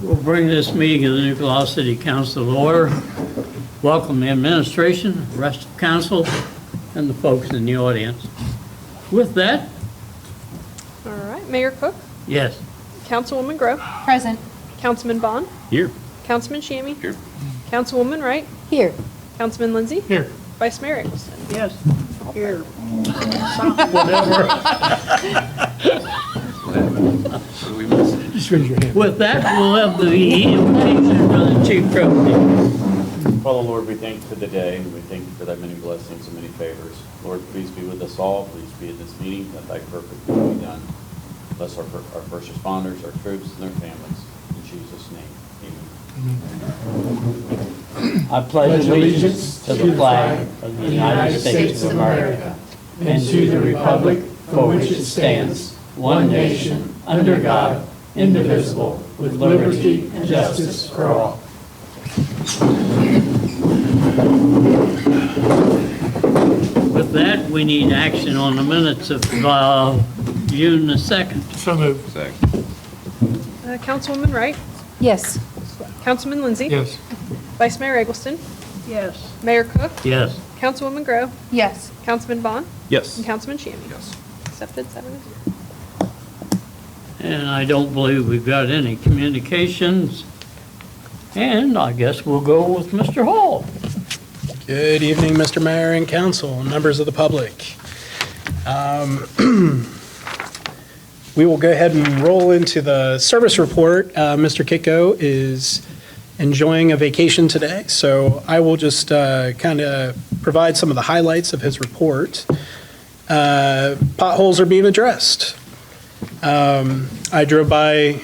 We'll bring this meeting of the New Gloucester City Council to order. Welcome the administration, rest of council, and the folks in the audience. With that, All right, Mayor Cook, yes. Councilwoman Grow, Present. Councilman Bond, Here. Councilman Shammy. Here. Councilwoman Wright, Here. Councilman Lindsay. Here. Vice Mayor Eggleston. Yes. Here. Whatever. Just raise your hand. With that, we'll have the invitation of the chief trustee. Father, Lord, we thank you for the day, and we thank you for thy many blessings and many favors. Lord, please be with us all. Please be in this meeting, that thy perfect will be done. Bless our first responders, our troops, and their families. In Jesus' name, amen. I pledge allegiance to the flag of the United States of America and to the republic for which it stands, one nation, under God, indivisible, with liberty and justice for all. With that, we need action on the minutes of June the 2nd. So moved. Councilwoman Wright, Yes. Councilman Lindsay. Yes. Vice Mayor Eggleston, Yes. Mayor Cook, Yes. Councilwoman Grow, Yes. Councilman Bond, Yes. and Councilman Shammy. Yes. Accepted 7-0. And I don't believe we've got any communications. And I guess we'll go with Mr. Hall. Good evening, Mr. Mayor and council, members of the public. We will go ahead and roll into the service report. Mr. Kitko is enjoying a vacation today, so I will just kind of provide some of the highlights of his report. Potholes are being addressed. I drove by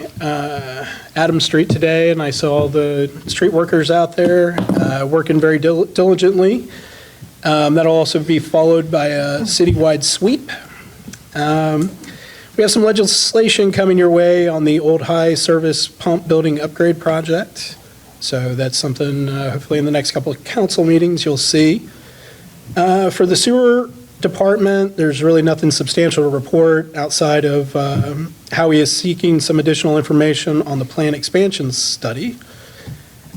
Adams Street today, and I saw the street workers out there working very diligently. That'll also be followed by a citywide sweep. We have some legislation coming your way on the Old High Service Pump Building Upgrade Project. So that's something, hopefully in the next couple of council meetings, you'll see. For the sewer department, there's really nothing substantial to report outside of how he is seeking some additional information on the plant expansion study.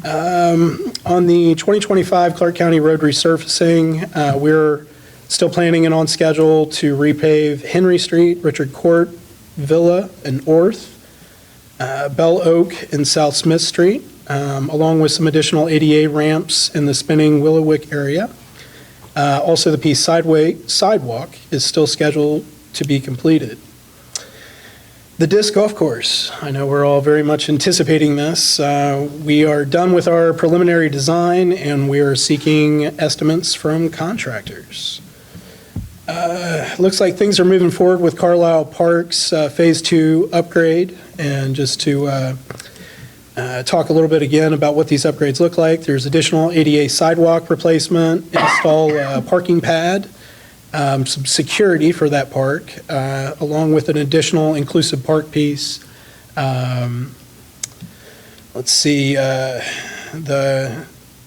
On the 2025 Clark County Road resurfacing, we're still planning and on schedule to repave Henry Street, Richard Court, Villa, and Orth, Bell Oak, and South Smith Street, along with some additional ADA ramps in the spinning Willowwick area. Also, the Peace sidewalk is still scheduled to be completed. The disc golf course, I know we're all very much anticipating this. We are done with our preliminary design, and we are seeking estimates from contractors. Looks like things are moving forward with Carlisle Park's Phase 2 upgrade. And just to talk a little bit again about what these upgrades look like, there's additional ADA sidewalk replacement, install a parking pad, some security for that park, along with an additional inclusive park piece. Let's see,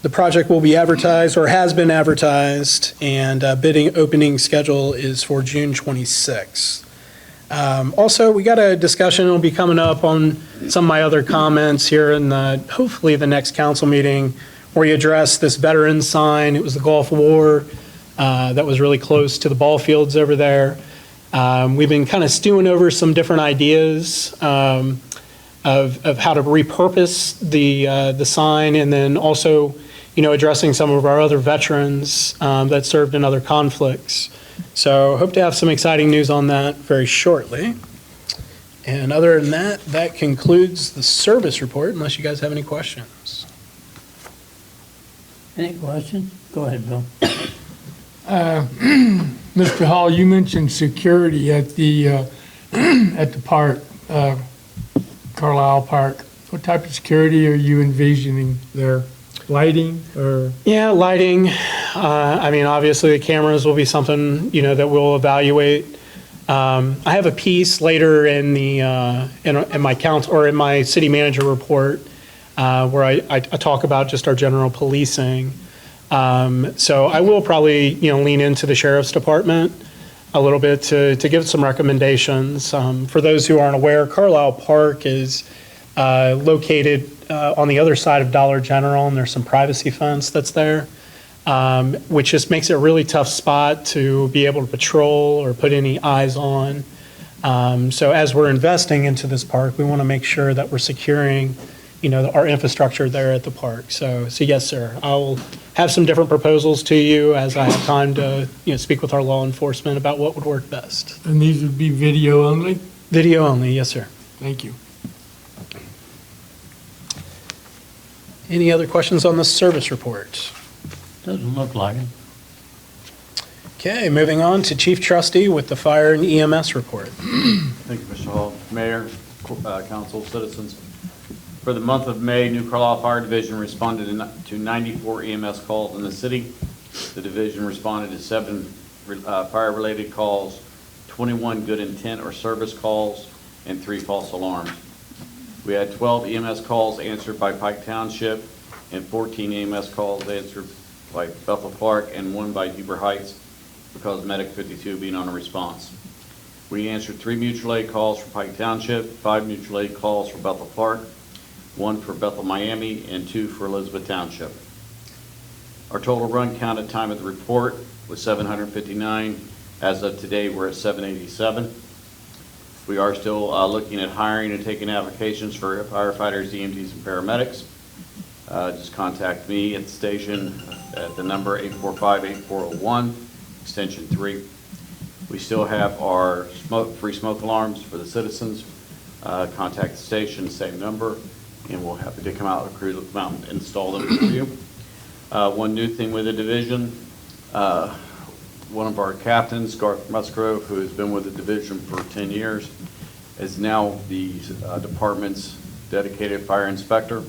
the project will be advertised, or has been advertised, and bidding opening schedule is for June 26th. Also, we got a discussion, it'll be coming up on some of my other comments here in hopefully the next council meeting, where you address this veteran sign. It was the Gulf War that was really close to the ball fields over there. We've been kind of stewing over some different ideas of how to repurpose the sign, and then also, addressing some of our other veterans that served in other conflicts. So hope to have some exciting news on that very shortly. And other than that, that concludes the service report, unless you guys have any questions. Any questions? Go ahead, Bill. Mr. Hall, you mentioned security at the park, Carlisle Park. What type of security are you envisioning there? Lighting or? Yeah, lighting. Obviously the cameras will be something, that we'll evaluate. I have a piece later in my council, or in my city manager report, where I talk about just our general policing. So I will probably, lean into the sheriff's department a little bit to give some recommendations. For those who aren't aware, Carlisle Park is located on the other side of Dollar General, and there's some privacy fence that's there, which just makes it a really tough spot to be able to patrol or put any eyes on. So as we're investing into this park, we want to make sure that we're securing, our infrastructure there at the park. So yes, sir, I'll have some different proposals to you as I have time to, speak with our law enforcement about what would work best. And these would be video only? Video only, yes, sir. Thank you. Any other questions on the service report? Doesn't look like it. Okay, moving on to Chief Trustee with the Fire and EMS report. Thank you, Mr. Hall. Mayor, council, citizens. For the month of May, New Carlisle Fire Division responded to 94 EMS calls in the city. The division responded to 7 fire-related calls, 21 good intent or service calls, and 3 false alarms. We had 12 EMS calls answered by Pike Township and 14 EMS calls answered by Bethel Park and 1 by Heber Heights because Medic 52 being on a response. We answered 3 mutual aid calls for Pike Township, 5 mutual aid calls for Bethel Park, 1 for Bethel Miami, and 2 for Elizabeth Township. Our total run count at time of the report was 759. As of today, we're at 787. We are still looking at hiring and taking applications for firefighters, EMTs, and paramedics. Just contact me at the station at the number 845-8401, extension 3. We still have our free smoke alarms for the citizens. Contact the station, same number, and we'll have to come out, a crew to come out and install them for you. One new thing with the division, one of our captains, Garth Musgrove, who has been with the division for 10 years, is now the department's dedicated fire inspector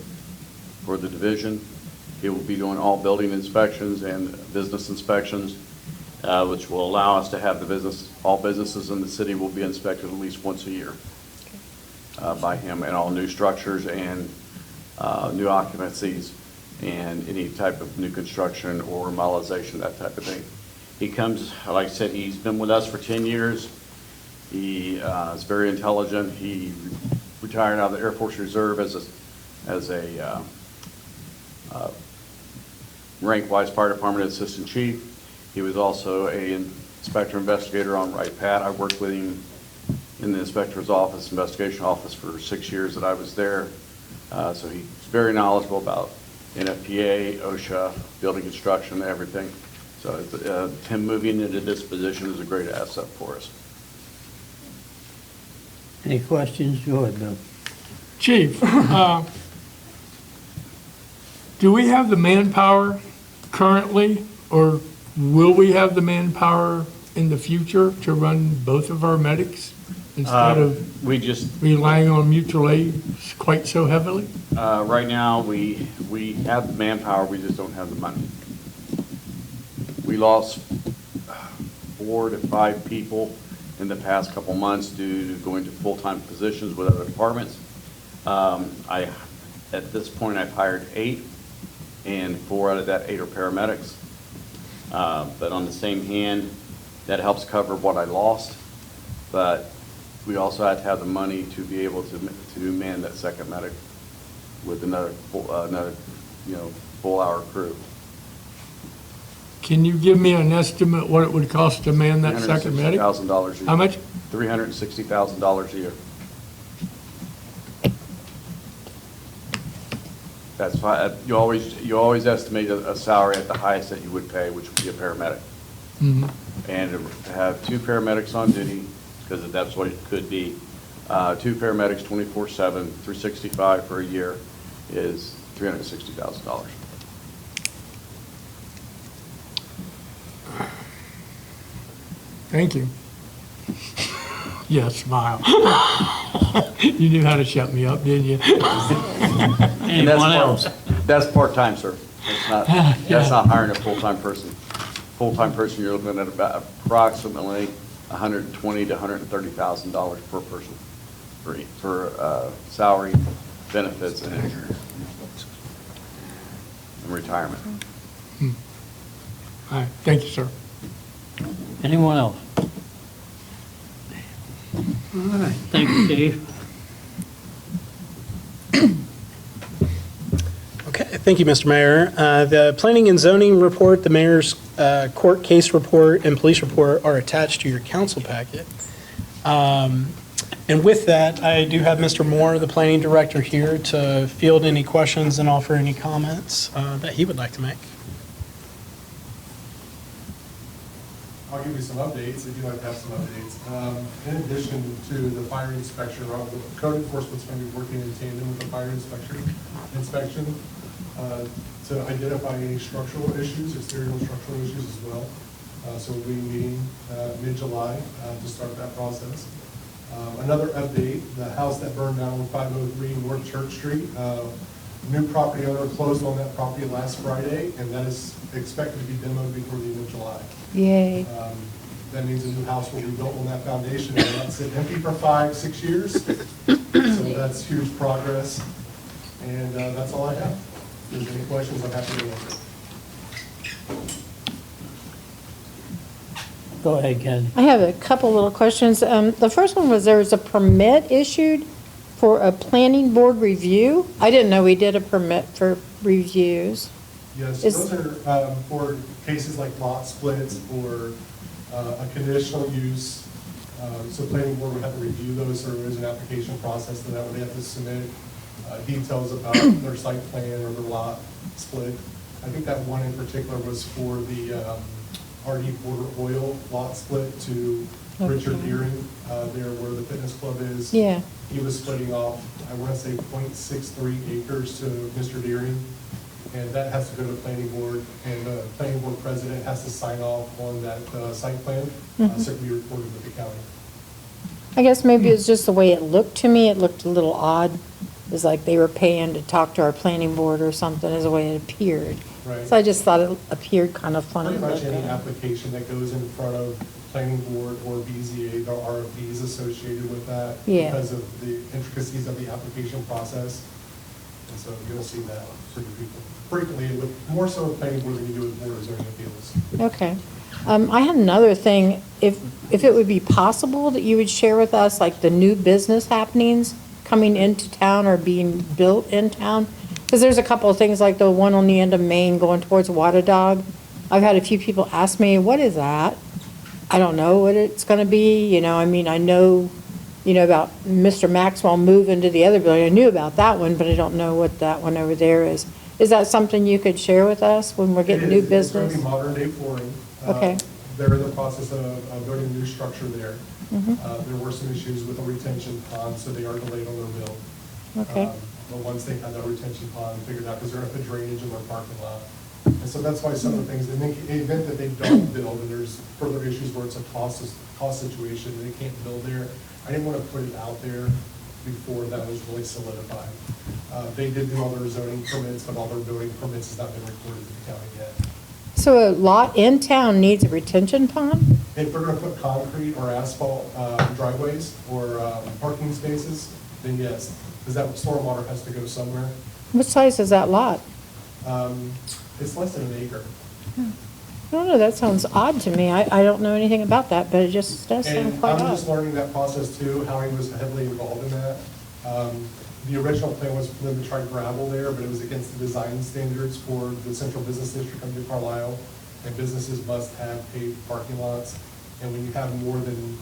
for the division. He will be doing all building inspections and business inspections, which will allow us to have all businesses in the city will be inspected at least once a year by him, and all new structures and new occupancies and any type of new construction or remodelization, that type of thing. He comes, like I said, he's been with us for 10 years. He is very intelligent. He retired out of the Air Force Reserve as a rank-wise fire department assistant chief. He was also an inspector investigator on Wright Pat. I worked with him in the inspector's office, investigation office, for 6 years that I was there. So he's very knowledgeable about NFPA, OSHA, building construction, everything. So him moving into this position is a great asset for us. Any questions? Go ahead, Bill. Chief, do we have the manpower currently, or will we have the manpower in the future to run both of our medics instead of We just, relying on mutual aid quite so heavily? right now, we have the manpower, we just don't have the money. We lost 4 to 5 people in the past couple months due to going to full-time positions with other departments. At this point, I've hired 8, and 4 out of that 8 are paramedics. But on the same hand, that helps cover what I lost. But we also have to have the money to be able to man that second medic with another full-hour crew. Can you give me an estimate what it would cost to man that second medic? $360,000 a year. How much? $360,000 a year. That's fine. You always estimate a salary at the highest that you would pay, which would be a paramedic. Mhm. And to have 2 paramedics on duty, because that's what it could be, 2 paramedics 24/7, $365 for a year is $360,000. Thank you. Yeah, smile. You knew how to shut me up, didn't you? And Anyone else? That's part-time, sir. That's not hiring a full-time person. Full-time person, you're looking at about approximately $120,000 to $130,000 per person for salary, benefits, and insurance, and retirement. All right, thank you, sir. Anyone else? All right, thank you, Chief. Thank you, Mr. Mayor. The planning and zoning report, the mayor's court case report, and police report are attached to your council packet. And with that, I do have Mr. Moore, the planning director, here to field any questions and offer any comments that he would like to make. I'll give you some updates if you'd like to have some updates. In addition to the fire inspection, the code enforcement's going to be working in tandem with the fire inspection to identify any structural issues, exterior structural issues as well. So we'll be meeting mid-July to start that process. Another update, the house that burned down on 503 North Church Street, new property owner closed on that property last Friday, and that is expected to be demoed before the end of July. Yay. That means a new house will be built on that foundation, and that's sit empty for 5-6 years. So that's huge progress, and that's all I have. If there's any questions, I'm happy to answer. Go ahead, Ken. I have a couple little questions. The first one was there was a permit issued for a planning board review. I didn't know we did a permit for reviews. Yes, Is- those are for cases like lot splits or a conditional use. So planning board would have to review those, or there's an application process that would have to submit details about their site plan or their lot split. I think that one in particular was for the RD Border Oil lot split to Richard Okay. Deering, there where the fitness club is. Yeah. He was splitting off, I want to say 0.63 acres to Mr. Deering. And that has to go to the planning board, and the planning board president has to sign off on that site plan, so it can be recorded with the county. I guess maybe it's just the way it looked to me. It looked a little odd. It was like they were paying to talk to our planning board or something, is the way it appeared. Right. So I just thought it appeared kind of funny. Pretty much any looking. application that goes in front of planning board or BZA, there are fees associated with that. Yeah. Because of the intricacies of the application process. And so you'll see that frequently, with more so with planning board than you do with board of zoning appeals. Okay. I had another thing. If it would be possible that you would share with us, like, the new business happenings coming into town or being built in town? Because there's a couple of things, like the one on the end of Maine going towards Waterdog. I've had a few people ask me, what is that? I don't know what it's going to be, I mean, I know, about Mr. Maxwell moving to the other building. I knew about that one, but I don't know what that one over there is. Is that something you could share with us when we're getting new It is. It's business? going to be modern day flooring. Okay. They're in the process of building a new structure there. Mm-hmm. There were some issues with the retention pond, so they are delayed on their build. Okay. But once they have that retention pond figured out, because they're going to put drainage in their parking lot. And so that's why some of the things, in the event that they don't build, and there's further issues where it's a cost situation, and they can't build there, I didn't want to put it out there before that was really solidified. They did do all their zoning permits, but all their building permits has not been recorded to the county yet. So a lot in town needs a retention pond? If they're going to put concrete or asphalt driveways or parking spaces, then yes, because that stormwater has to go somewhere. What size is that lot? It's less than an acre. I don't know, that sounds odd to me. I don't know anything about that, but it just does sound And quite I'm just odd. learning that process too. Howie was heavily involved in that. The original plan was for them to try gravel there, but it was against the design standards for the central business district of New Carlisle. And businesses must have paved parking lots. And when you have more than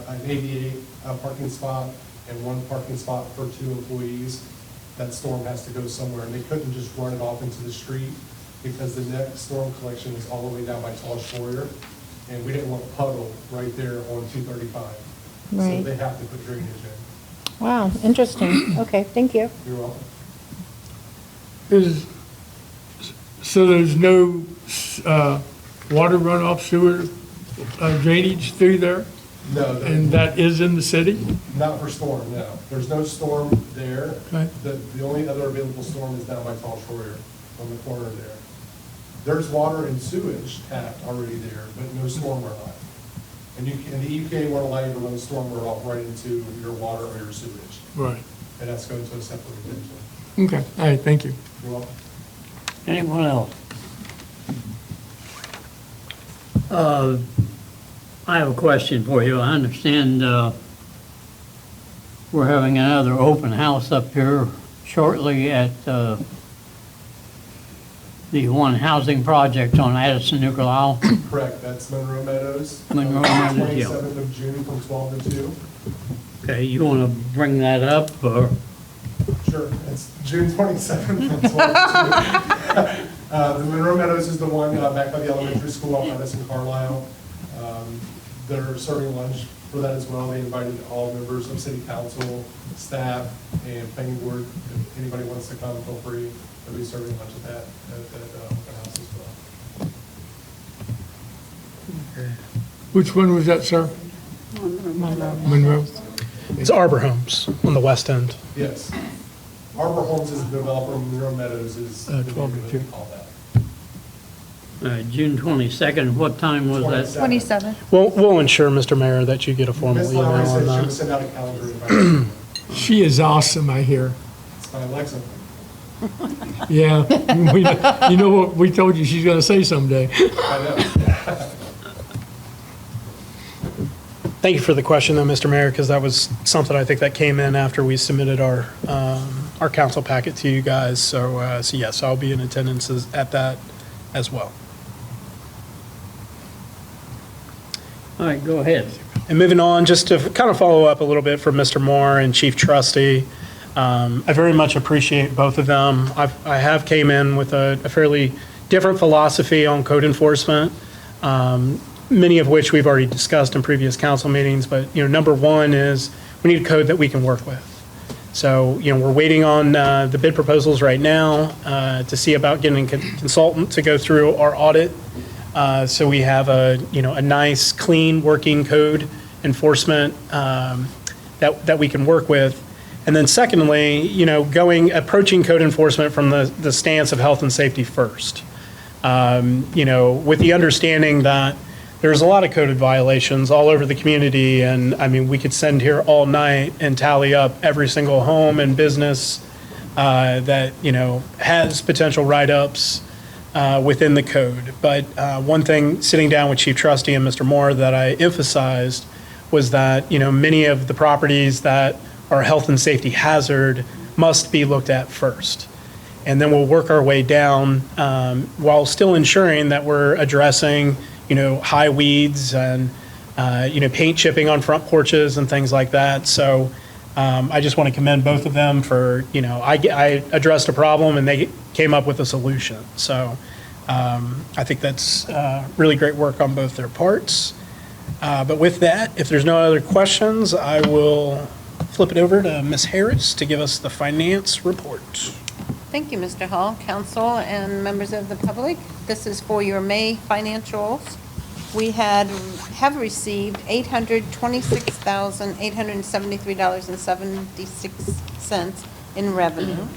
an ADA parking spot and one parking spot per 2 employees, that storm has to go somewhere. And they couldn't just run it off into the street because the next storm collection is all the way down by Tall Schroyer. And we didn't want a puddle right there on 235. So Right. they have to put drainage in. Wow, interesting. Okay, thank you. You're welcome. So there's no water runoff sewer drainage through there? No, And that is in the city? not for storm, no. There's no storm there. Okay. The only other available storm is down by Tall Schroyer on the corner there. There's water and sewage tapped already there, but no storm runoff. And the EPA won't allow you to run the storm runoff right into your water or your sewage. Right. And that's going to a separate retention. Okay, all right, thank you. You're welcome. Anyone else? I have a question for you. I understand we're having another open house up here shortly at the one housing project on Addison, New Carlisle. Correct, that's Monroe Meadows. Monroe Meadows, yeah. 27th of June from 12 to 2. Okay, you want to bring that up, or? Sure, it's June 27th from 12 to 2. The Monroe Meadows is the one back by the elementary school on Addison, Carlisle. They're serving lunch for that as well. They invited all members of city council, staff, and planning board. If anybody wants to come, feel free. They'll be serving lunch at that open house as well. Which one was that, sir? Monroe. It's Arbor Homes on the west end. Yes. Arbor Homes is the developer, Monroe Meadows is the 12 to neighborhood 2. we call that. June 22nd, what time was that? 27. We'll ensure, Mr. Mayor, that you get a formal Ms. email Lowry on said she would that. send out a calendar invite. She is awesome, I hear. It's my Alexa. Yeah, you know what we told you she's going to say someday. I know. Thank you for the question, though, Mr. Mayor, because that was something I think that came in after we submitted our council packet to you guys. So yes, I'll be in attendance at that as well. All right, go ahead. And moving on, just to kind of follow up a little bit from Mr. Moore and Chief Trustee, I very much appreciate both of them. I have came in with a fairly different philosophy on code enforcement, many of which we've already discussed in previous council meetings. But, number one is we need a code that we can work with. So, we're waiting on the bid proposals right now to see about getting a consultant to go through our audit. So we have a nice, clean, working code enforcement that we can work with. And then secondly, approaching code enforcement from the stance of health and safety first. With the understanding that there's a lot of coded violations all over the community. And I mean, we could send here all night and tally up every single home and business that, has potential write-ups within the code. But one thing, sitting down with Chief Trustee and Mr. Moore, that I emphasized was that, many of the properties that are health and safety hazard must be looked at first. And then we'll work our way down while still ensuring that we're addressing, high weeds and, paint chipping on front porches and things like that. So I just want to commend both of them for, I addressed a problem and they came up with a solution. So I think that's really great work on both their parts. But with that, if there's no other questions, I will flip it over to Ms. Harris to give us the finance report. Thank you, Mr. Hall, council, and members of the public. This is for your May financials. We have received $826,873.76 in revenue.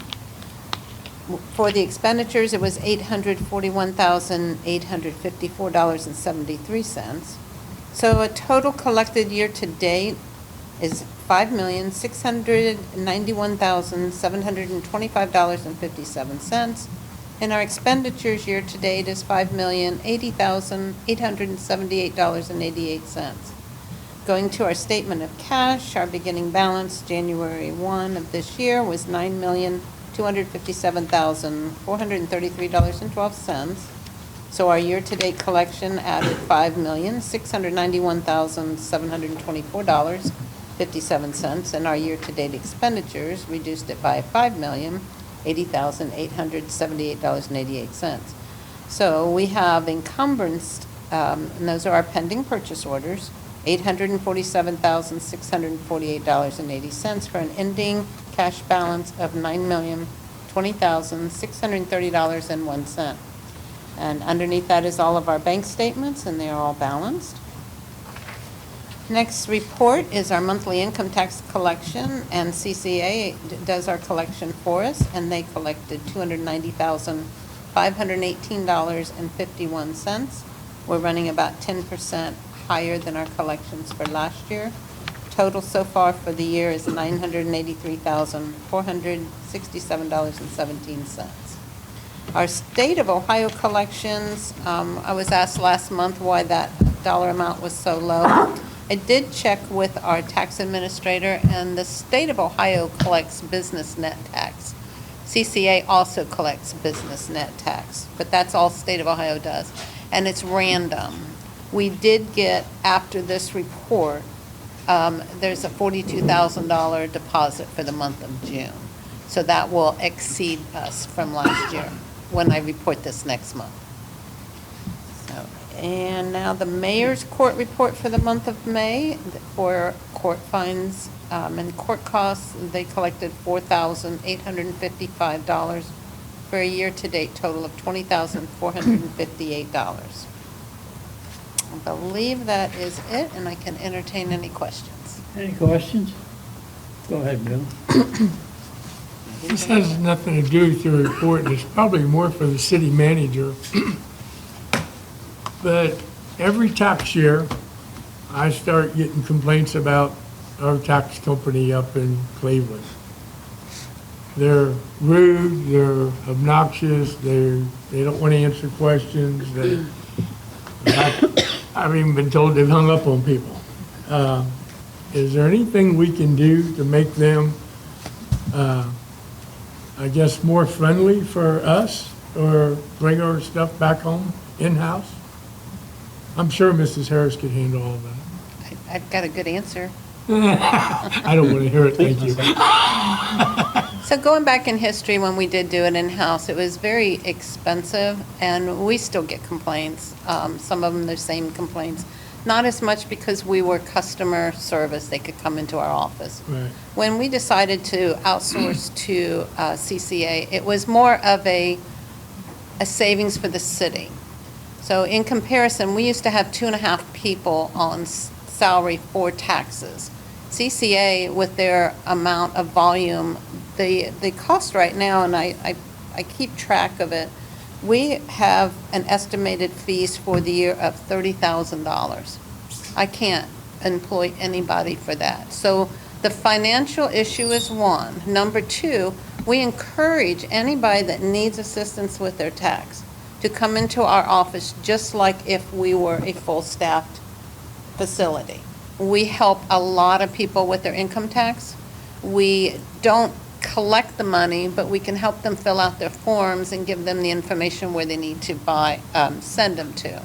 For the expenditures, it was $841,854.73. So a total collected year-to-date is $5,691,725.57. And our expenditures year-to-date is $5,080,878.88. Going to our statement of cash, our beginning balance January 1 of this year was $9,257,433.12. So our year-to-date collection added $5,691,724.57, and our year-to-date expenditures reduced it by $5,080,878.88. So we have encumbrance, and those are our pending purchase orders, $847,648.80 for an ending cash balance of $9,020,630.01. And underneath that is all of our bank statements, and they are all balanced. Next report is our monthly income tax collection, and CCA does our collection for us, and they collected $290,518.51. We're running about 10% higher than our collections for last year. Total so far for the year is $983,467.17. Our state of Ohio collections, I was asked last month why that dollar amount was so low. I did check with our tax administrator, and the state of Ohio collects business net tax CCA also collects business net tax, but that's all state of Ohio does, and it's random. We did get, after this report, there's a $42,000 deposit for the month of June. So that will exceed us from last year when I report this next month. So, and now the mayor's court report for the month of May for court fines and court costs. They collected $4,855 for a year-to-date total of $20,458. I believe that is it, and I can entertain any questions. Any questions? Go ahead, Bill. This has nothing to do with your report, it's probably more for the city manager. But every tax year, I start getting complaints about our tax company up in Cleveland. They're rude, they're obnoxious, they don't want to answer questions, I've even been told they've hung up on people. Is there anything we can do to make them, I guess, more friendly for us, or bring our stuff back home, in-house? I'm sure Mrs. Harris could handle all that. I've got a good answer. I don't want to hear it, thank you. So going back in history, when we did do it in-house, it was very expensive, and we still get complaints. Some of them the same complaints. Not as much because we were customer service, they could come into our office. Right. When we decided to outsource to CCA, it was more of a savings for the city. So in comparison, we used to have 2.5 people on salary for taxes. CCA, with their amount of volume, the cost right now, and I keep track of it, we have an estimated fees for the year of $30,000. I can't employ anybody for that. So the financial issue is one. Number two, we encourage anybody that needs assistance with their tax to come into our office just like if we were a full-staffed facility. We help a lot of people with their income tax. We don't collect the money, but we can help them fill out their forms and give them the information where they need to send them to.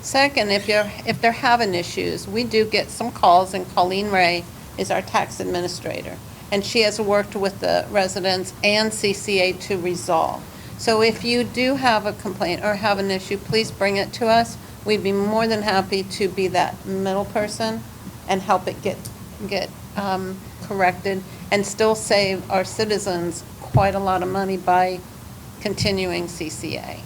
Second, if they're having issues, we do get some calls, and Colleen Ray is our tax administrator, and she has worked with the residents and CCA to resolve. So if you do have a complaint or have an issue, please bring it to us. We'd be more than happy to be that middle person and help it get corrected, and still save our citizens quite a lot of money by continuing CCA.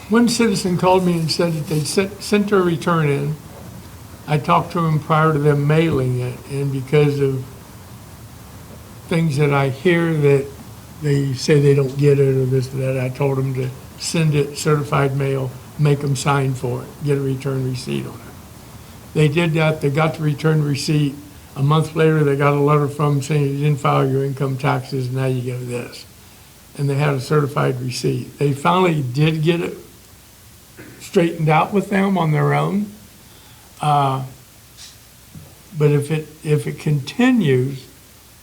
One citizen called me and said that they sent their return in. I talked to them prior to them mailing it, and because of things that I hear that they say they don't get it or this or that, I told them to send it certified mail, make them sign for it, get a return receipt on it. They did that, they got the return receipt. A month later, they got a letter from them saying you didn't file your income taxes, now you get this. And they had a certified receipt. They finally did get it straightened out with them on their own. But if it continues,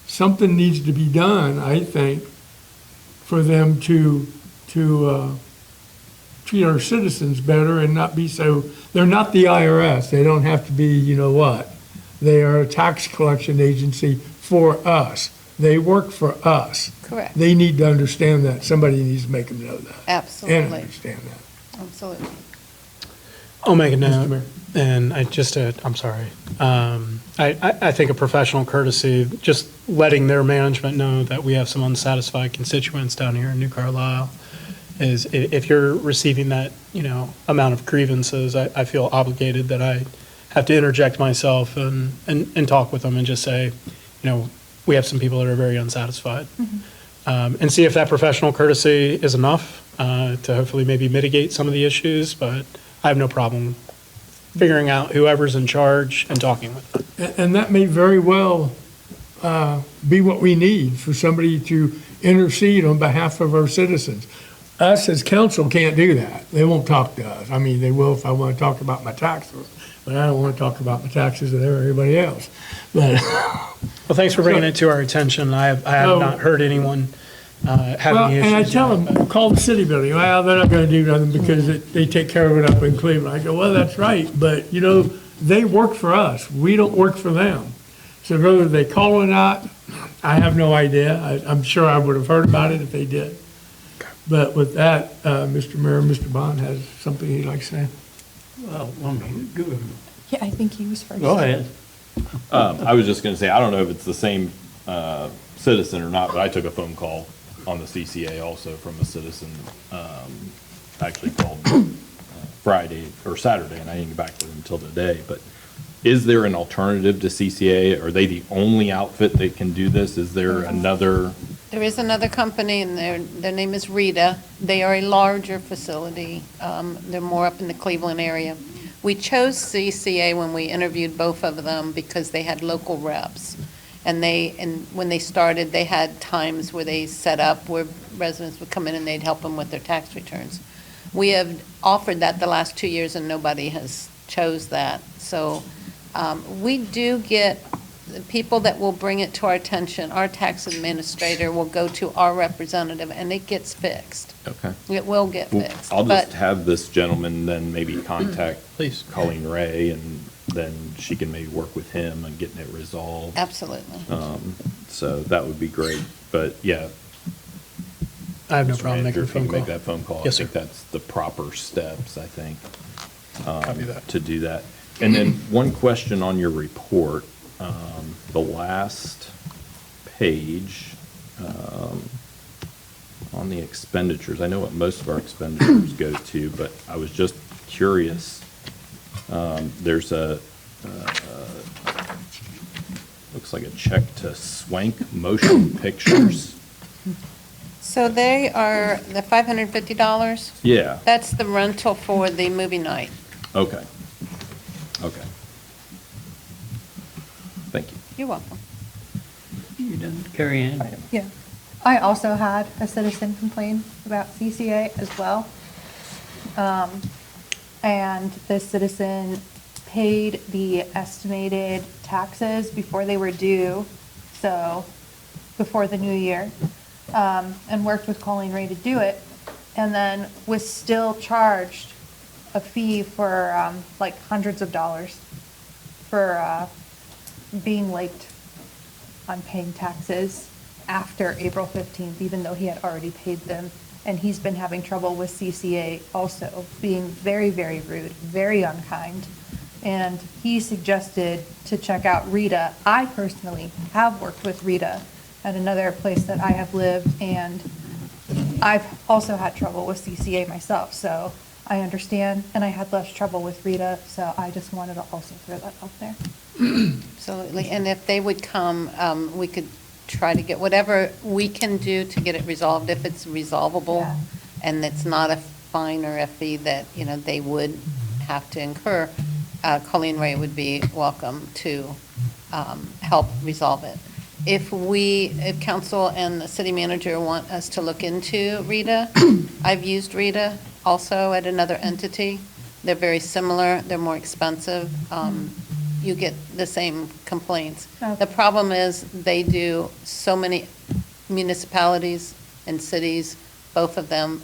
something needs to be done, I think, for them to treat our citizens better and not be so, they're not the IRS. They don't have to be, you know what. They are a tax collection agency for us. They work for us. Correct. They need to understand that. Somebody needs to make them know that. Absolutely. And understand that. Absolutely. I'll make a Mr. note, Mayor. and I'm sorry. I think a professional courtesy, just letting their management know that we have some unsatisfied constituents down here in New Carlisle, is if you're receiving that, amount of grievances, I feel obligated that I have to interject myself and talk with them and just say, we have some people that are very unsatisfied. And see if that professional courtesy is enough to hopefully maybe mitigate some of the issues, but I have no problem figuring out whoever's in charge and talking with them. And that may very well be what we need, for somebody to intercede on behalf of our citizens. Us as council can't do that. They won't talk to us. I mean, they will if I want to talk about my taxes, but I don't want to talk about my taxes with everybody else. But, Well, thanks for bringing it to our attention. I have not heard anyone have well, any issues. and I tell with it, them, call the city building, well, they're not going to do nothing because they take care of it up in Cleveland. I go, well, that's right, but, you know, they work for us. We don't work for them. So whether they call or not, I have no idea. I'm sure I would have heard about it if they did. But with that, Mr. Mayor, Mr. Bond has something he'd like to say. Well, go Yeah, I think he was first. ahead. I was just gonna say, I don't know if it's the same citizen or not, but I took a phone call on the CCA also from a citizen, actually called Friday or Saturday, and I didn't get back to them until today, but is there an alternative to CCA? Are they the only outfit that can do this? Is there another? There is another company, and their name is Rita. They are a larger facility. They're more up in the Cleveland area. We chose CCA when we interviewed both of them because they had local reps. And when they started, they had times where they set up where residents would come in and they'd help them with their tax returns. We have offered that the last 2 years, and nobody has chose that. So we do get people that will bring it to our attention. Our tax administrator will go to our representative, and it gets fixed. Okay. It will get Well, fixed. I'll just But have this gentleman then maybe contact Please. Colleen Ray, and then she can maybe work with him on getting it resolved. absolutely. So that would be great, but yeah. I have no Mr. problem making Manager, a if you phone can call. make that phone call. Yes, I think sir. that's the proper steps, I think, Copy that. to do that. And then one question on your report, the last page, on the expenditures. I know what most of our expenditures go to, but I was just curious. There's looks like a check to Swank Motion Pictures. So they are the $550? Yeah, That's the rental for the movie night. okay. Okay. Thank you. You're welcome. You done, Carrie Ann? Yeah. I also had a citizen complain about CCA as well. And the citizen paid the estimated taxes before they were due, so before the new year, and worked with Colleen Ray to do it, and then was still charged a fee for like hundreds of dollars for being late on paying taxes after April 15th, even though he had already paid them. And he's been having trouble with CCA also, being very, very rude, very unkind. And he suggested to check out Rita. I personally have worked with Rita at another place that I have lived, and I've also had trouble with CCA myself, so I understand, and I had less trouble with Rita, so I just wanted to also throw that out there. Absolutely. And if they would come, we could try to get whatever we can do to get it resolved, if it's resolvable, Yeah. and it's not a fine or a fee that, they would have to incur. Colleen Ray would be welcome to help resolve it. If council and the city manager want us to look into Rita, I've used Rita also at another entity. They're very similar, they're more expensive. You get the same complaints. Okay. The problem is they do so many municipalities and cities, both of them.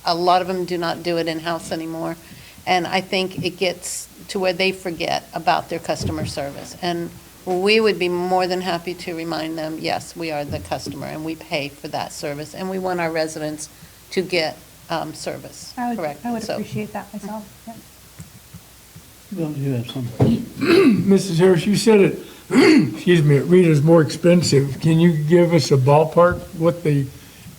A lot of them do not do it in-house anymore. And I think it gets to where they forget about their customer service. And we would be more than happy to remind them, yes, we are the customer and we pay for that service. And we want our residents to get service, correct? I would So- appreciate that myself, yeah. Bill, do you have something? Mrs. Harris, you said it, excuse me, Rita's more expensive. Can you give us a ballpark what the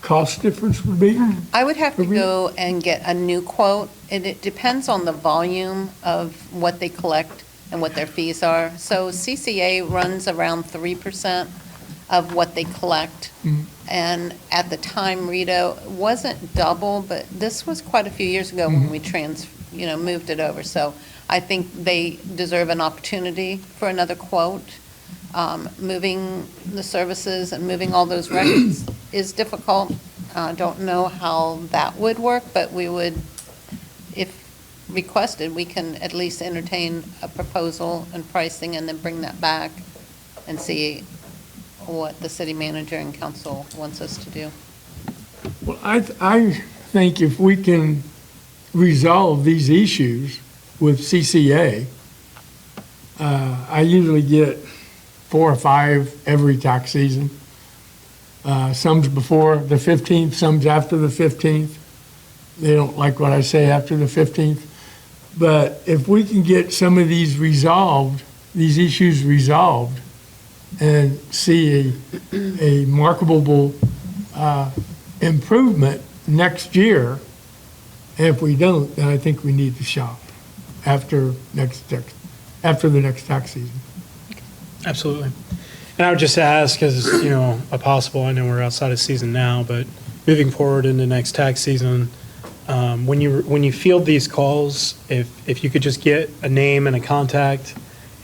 cost difference would be? I would have to Rita? go and get a new quote, and it depends on the volume of what they collect and what their fees are. So CCA runs around 3% of what they collect. And at the time, Rita wasn't double, but this was quite a few years ago when we moved it over. So I think they deserve an opportunity for another quote. Moving the services and moving all those records is difficult. Don't know how that would work, but we would, if requested, we can at least entertain a proposal and pricing and then bring that back and see what the city manager and council wants us to do. Well, I think if we can resolve these issues with CCA, I usually get 4 or 5 every tax season. Some's before the 15th, some's after the 15th. They don't like what I say after the 15th. But if we can get some of these resolved, these issues resolved, and see a markable improvement next year, and if we don't, then I think we need to shop after the next tax season. Absolutely. And I would just ask, as, a possible, I know we're outside of season now, but moving forward into next tax season, when you field these calls, if you could just get a name and a contact,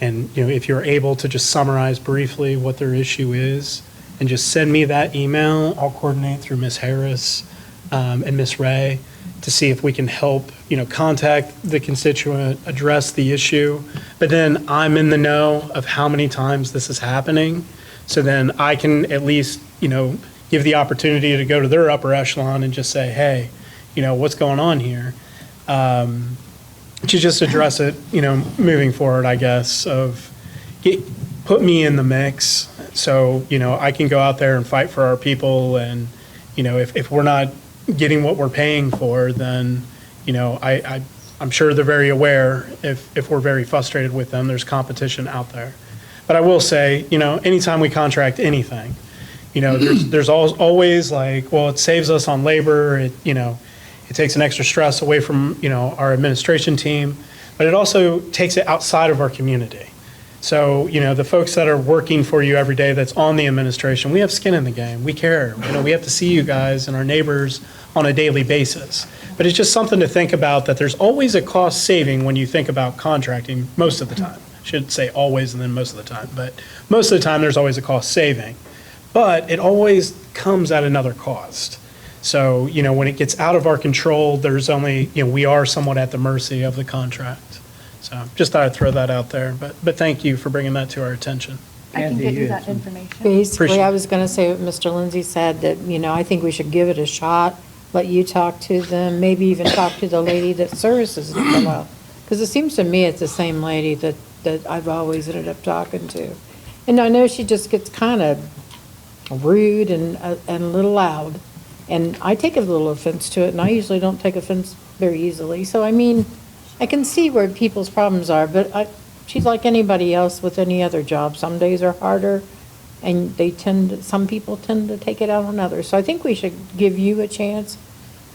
and, if you're able to just summarize briefly what their issue is, and just send me that email, I'll coordinate through Ms. Harris and Ms. Ray to see if we can help, contact the constituent, address the issue. But then I'm in the know of how many times this is happening. So then I can at least, give the opportunity to go to their upper echelon and just say, hey, what's going on here? To just address it, moving forward, I guess, put me in the mix so, I can go out there and fight for our people. And, if we're not getting what we're paying for, then, I'm sure they're very aware if we're very frustrated with them, there's competition out there. But I will say, anytime we contract anything, there's always like, well, it saves us on labor, it takes an extra stress away from, our administration team, but it also takes it outside of our community. So, the folks that are working for you every day that's on the administration, we have skin in the game. We care. We have to see you guys and our neighbors on a daily basis. But it's just something to think about, that there's always a cost saving when you think about contracting most of the time. I should say always and then most of the time. But most of the time, there's always a cost saving. But it always comes at another cost. So, when it gets out of our control, there's only, we are somewhat at the mercy of the contract. So just thought I'd throw that out there, but thank you for bringing that to our attention. I can Kathy, get you you had that some- information. Basically, Appreciate I it. was going to say what Mr. Lindsay said, that, I think we should give it a shot, let you talk to them, maybe even talk to the lady that services them. Because it seems to me it's the same lady that I've always ended up talking to. And I know she just gets kind of rude and a little loud. And I take a little offense to it, and I usually don't take offense very easily. So, I can see where people's problems are, but she's like anybody else with any other job. Some days are harder, and some people tend to take it out on others. So I think we should give you a chance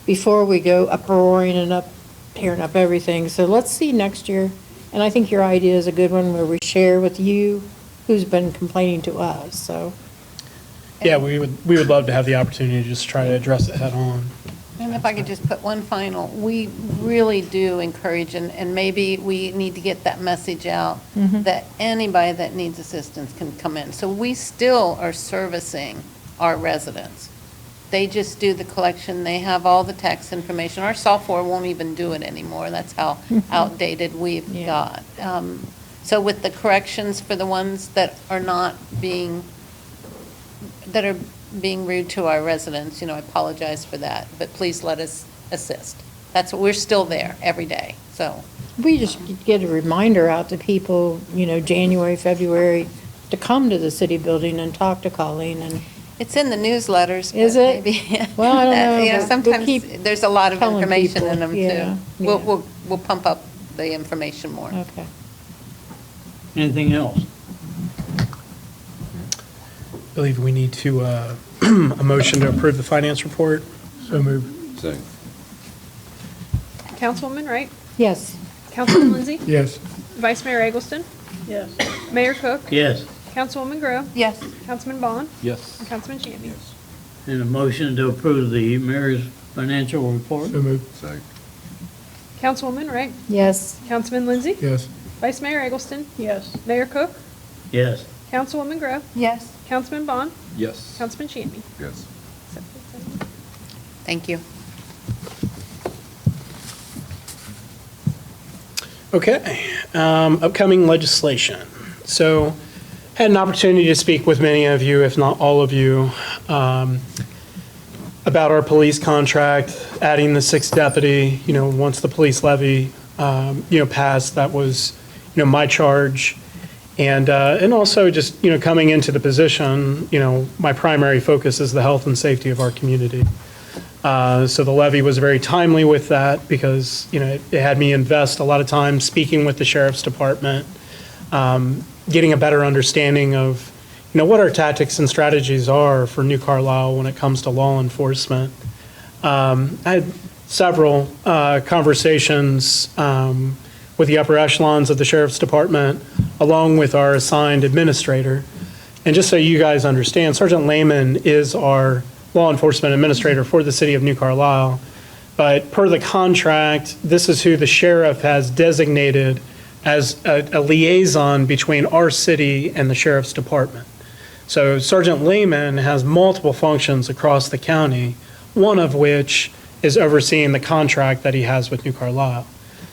before we go uproaring and tearing up everything. So let's see next year. And I think your idea is a good one, where we share with you who's been complaining to us, so. Yeah, we would love to have the opportunity to just try to address it head on. And if I could just put one final, we really do encourage, and maybe we need to get that message out, that anybody that needs assistance can come in. So we still are servicing our residents. They just do the collection, they have all the tax information. Our software won't even do it anymore, that's how outdated we've Yeah. got. So with the corrections for the ones that are not being rude to our residents, I apologize for that, but please let us assist. We're still there every day, so. We just get a reminder out to people, January, February, to come to the city building and talk to Colleen, and It's in the newsletters. but Is it? maybe- Well, I don't know, but we'll Sometimes keep there's a lot of telling information people, in them, yeah, too. yeah. We'll pump up the information more. okay. Anything else? I believe we need to, a motion to approve the finance report. So moved. Second. Councilwoman Wright? Yes, Councilman Lindsay? Yes. Vice Mayor Eggleston? Yes. Mayor Cook? Yes. Councilwoman Grove? Yes. Councilman Bond? Yes. And Councilman Shammy? And a motion to approve the mayor's financial report? So moved. Second. Councilwoman Wright? yes, Councilman Lindsay? Yes. Vice Mayor Eggleston? Yes. Mayor Cook? Yes. Councilwoman Grove? Yes. Councilman Bond? Yes. Councilman Shammy? Yes. Thank you. Okay, upcoming legislation. So, had an opportunity to speak with many of you, if not all of you, about our police contract, adding the sixth deputy. Once the police levy, passed, that was, my charge. And also just, coming into the position, my primary focus is the health and safety of our community. So the levy was very timely with that because, it had me invest a lot of time speaking with the sheriff's department, getting a better understanding of, what our tactics and strategies are for New Carlisle when it comes to law enforcement. I had several conversations with the upper echelons of the sheriff's department, along with our assigned administrator. And just so you guys understand, Sergeant Lehman is our law enforcement administrator for the city of New Carlisle. But per the contract, this is who the sheriff has designated as a liaison between our city and the sheriff's department. So Sergeant Lehman has multiple functions across the county, one of which is overseeing the contract that he has with New Carlisle.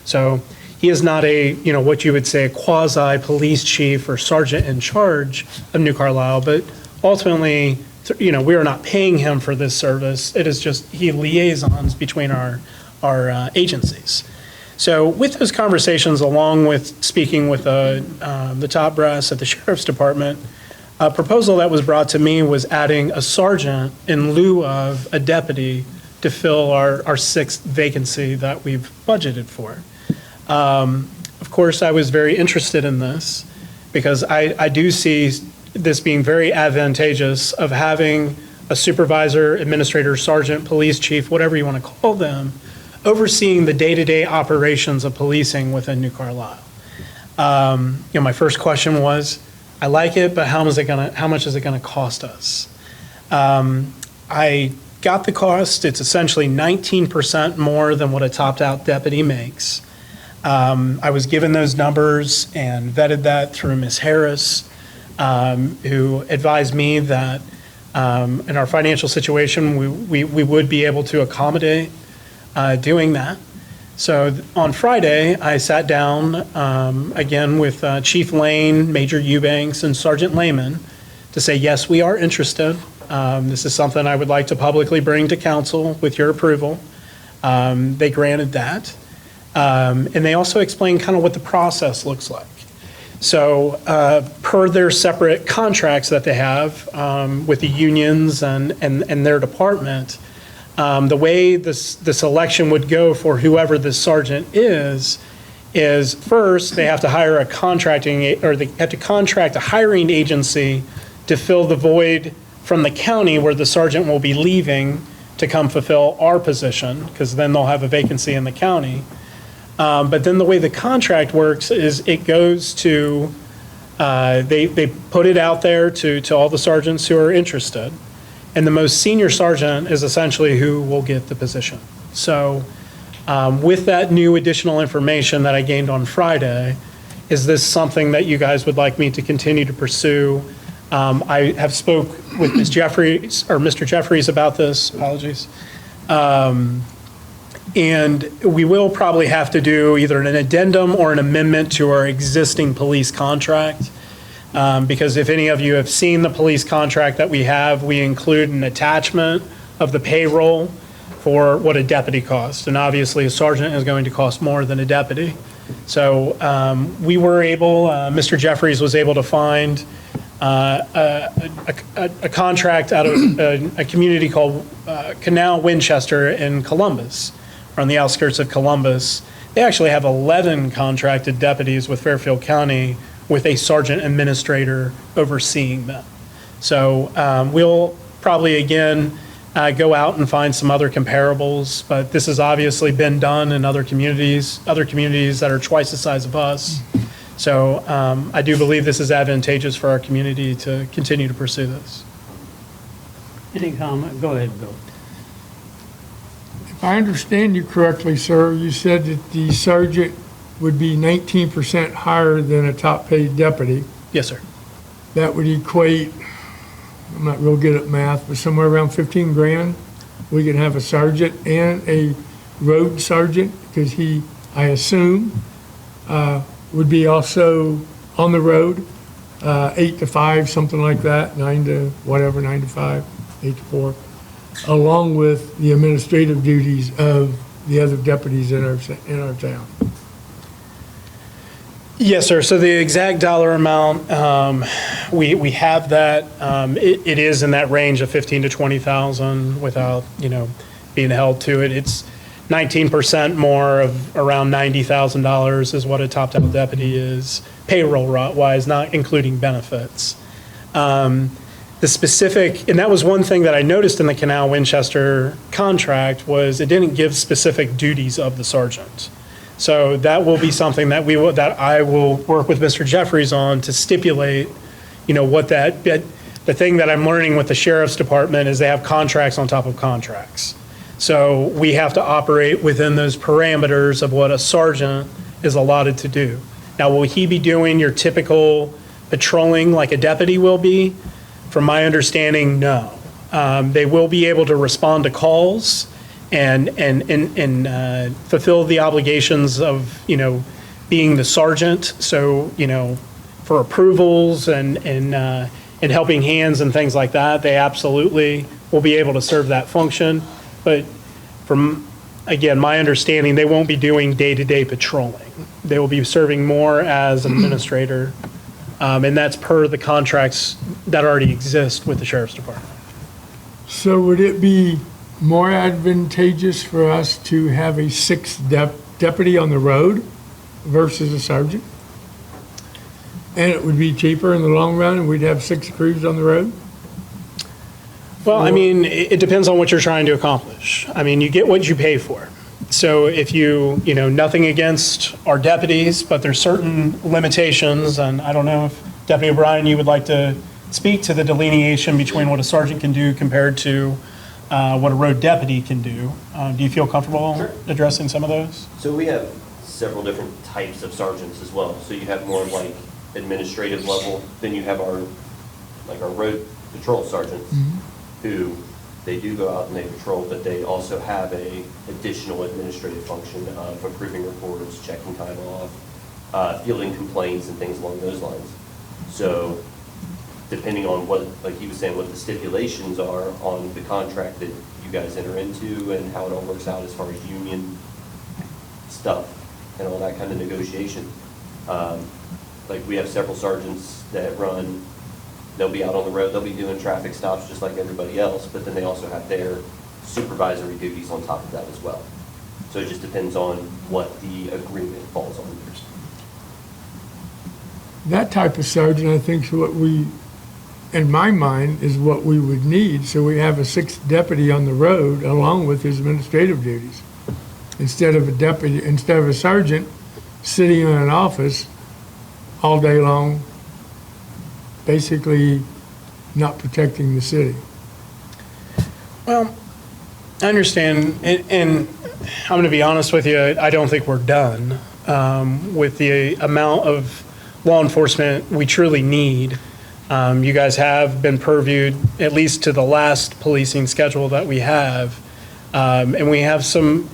So he is not a, what you would say, a quasi-police chief or sergeant in charge of New Carlisle, but ultimately, we are not paying him for this service. It is just he liaisons between our agencies. So with those conversations, along with speaking with the top brass at the sheriff's department, a proposal that was brought to me was adding a sergeant in lieu of a deputy to fill our sixth vacancy that we've budgeted for. Of course, I was very interested in this because I do see this being very advantageous of having a supervisor, administrator, sergeant, police chief, whatever you want to call them, overseeing the day-to-day operations of policing within New Carlisle. My first question was, I like it, but how much is it gonna cost us? I got the cost. It's essentially 19% more than what a topped-out deputy makes. I was given those numbers and vetted that through Ms. Harris, who advised me that in our financial situation, we would be able to accommodate doing that. So on Friday, I sat down again with Chief Lane, Major Eubanks, and Sergeant Lehman to say, yes, we are interested. This is something I would like to publicly bring to council with your approval. They granted that. And they also explained kind of what the process looks like. So per their separate contracts that they have with the unions and their department, the way this election would go for whoever this sergeant is first they have to hire they have to contract a hiring agency to fill the void from the county where the sergeant will be leaving to come fulfill our position, because then they'll have a vacancy in the county. But then the way the contract works is it goes to, they put it out there to all the sergeants who are interested. And the most senior sergeant is essentially who will get the position. So with that new additional information that I gained on Friday, is this something that you guys would like me to continue to pursue? I have spoke with Ms. Jeffries, or Mr. Jeffries about this, apologies. And we will probably have to do either an addendum or an amendment to our existing police contract. Because if any of you have seen the police contract that we have, we include an attachment of the payroll for what a deputy costs. And obviously, a sergeant is going to cost more than a deputy. So we were able, Mr. Jeffries was able to find a contract out of a community called Canal Winchester in Columbus, on the outskirts of Columbus. They actually have 11 contracted deputies with Fairfield County with a sergeant administrator overseeing them. So we'll probably, again, go out and find some other comparables, but this has obviously been done in other communities that are twice the size of us. So I do believe this is advantageous for our community to continue to pursue this. Any comment? Go ahead, Bill. If I understand you correctly, sir, you said that the sergeant would be 19% higher than a top-paid deputy. Yes, sir. That would equate, I'm not real good at math, but somewhere around 15 grand. We could have a sergeant and a road sergeant, because he, I assume, would be also on the road, 8 to 5, something like that, 9 to whatever, 9 to 5, 8 to 4, along with the administrative duties of the other deputies in our town. Yes, sir. So the exact dollar amount, we have that. It is in that range of 15 to 20,000 without, being held to it. It's 19% more of around $90,000 is what a top-down deputy is, payroll-wise, not including benefits. The specific, and that was one thing that I noticed in the Canal Winchester contract, was it didn't give specific duties of the sergeant. So that will be something that I will work with Mr. Jeffries on to stipulate, what the thing that I'm learning with the sheriff's department is they have contracts on top of contracts. So we have to operate within those parameters of what a sergeant is allotted to do. Now, will he be doing your typical patrolling like a deputy will be? From my understanding, no. They will be able to respond to calls and fulfill the obligations of, being the sergeant. So, for approvals and helping hands and things like that, they absolutely will be able to serve that function. But from, again, my understanding, they won't be doing day-to-day patrolling. They will be serving more as an administrator, and that's per the contracts that already exist with the sheriff's department. So would it be more advantageous for us to have a sixth deputy on the road versus a sergeant? And it would be cheaper in the long run, and we'd have 6 crews on the road? Well, I mean, it depends on what you're trying to accomplish. I mean, you get what you pay for. So if nothing against our deputies, but there's certain limitations, and I don't know if Deputy O'Brien, you would like to speak to the delineation between what a sergeant can do compared to what a road deputy can do. Do you feel comfortable addressing some of those? So we have several different types of sergeants as well. So you have more like administrative level, then you have our road patrol sergeants who they do go out and they patrol, but they also have a additional administrative function of approving reports, checking time off, fielding complaints and things along those lines. So depending on what, like he was saying, what the stipulations are on the contract that you guys enter into and how it all works out as far as union stuff and all that kind of negotiation. Like we have several sergeants that run, they'll be out on the road, they'll be doing traffic stops just like everybody else, but then they also have their supervisory duties on top of that as well. So it just depends on what the agreement falls on. That type of sergeant, I think, is what we, in my mind, is what we would need. So we have a 6th deputy on the road along with his administrative duties. Instead of a sergeant sitting in an office all day long, basically not protecting the city. Well, I understand, and I'm going to be honest with you, I don't think we're done with the amount of law enforcement we truly need. You guys have been purviewed, at least to the last policing schedule that we have, and we have some,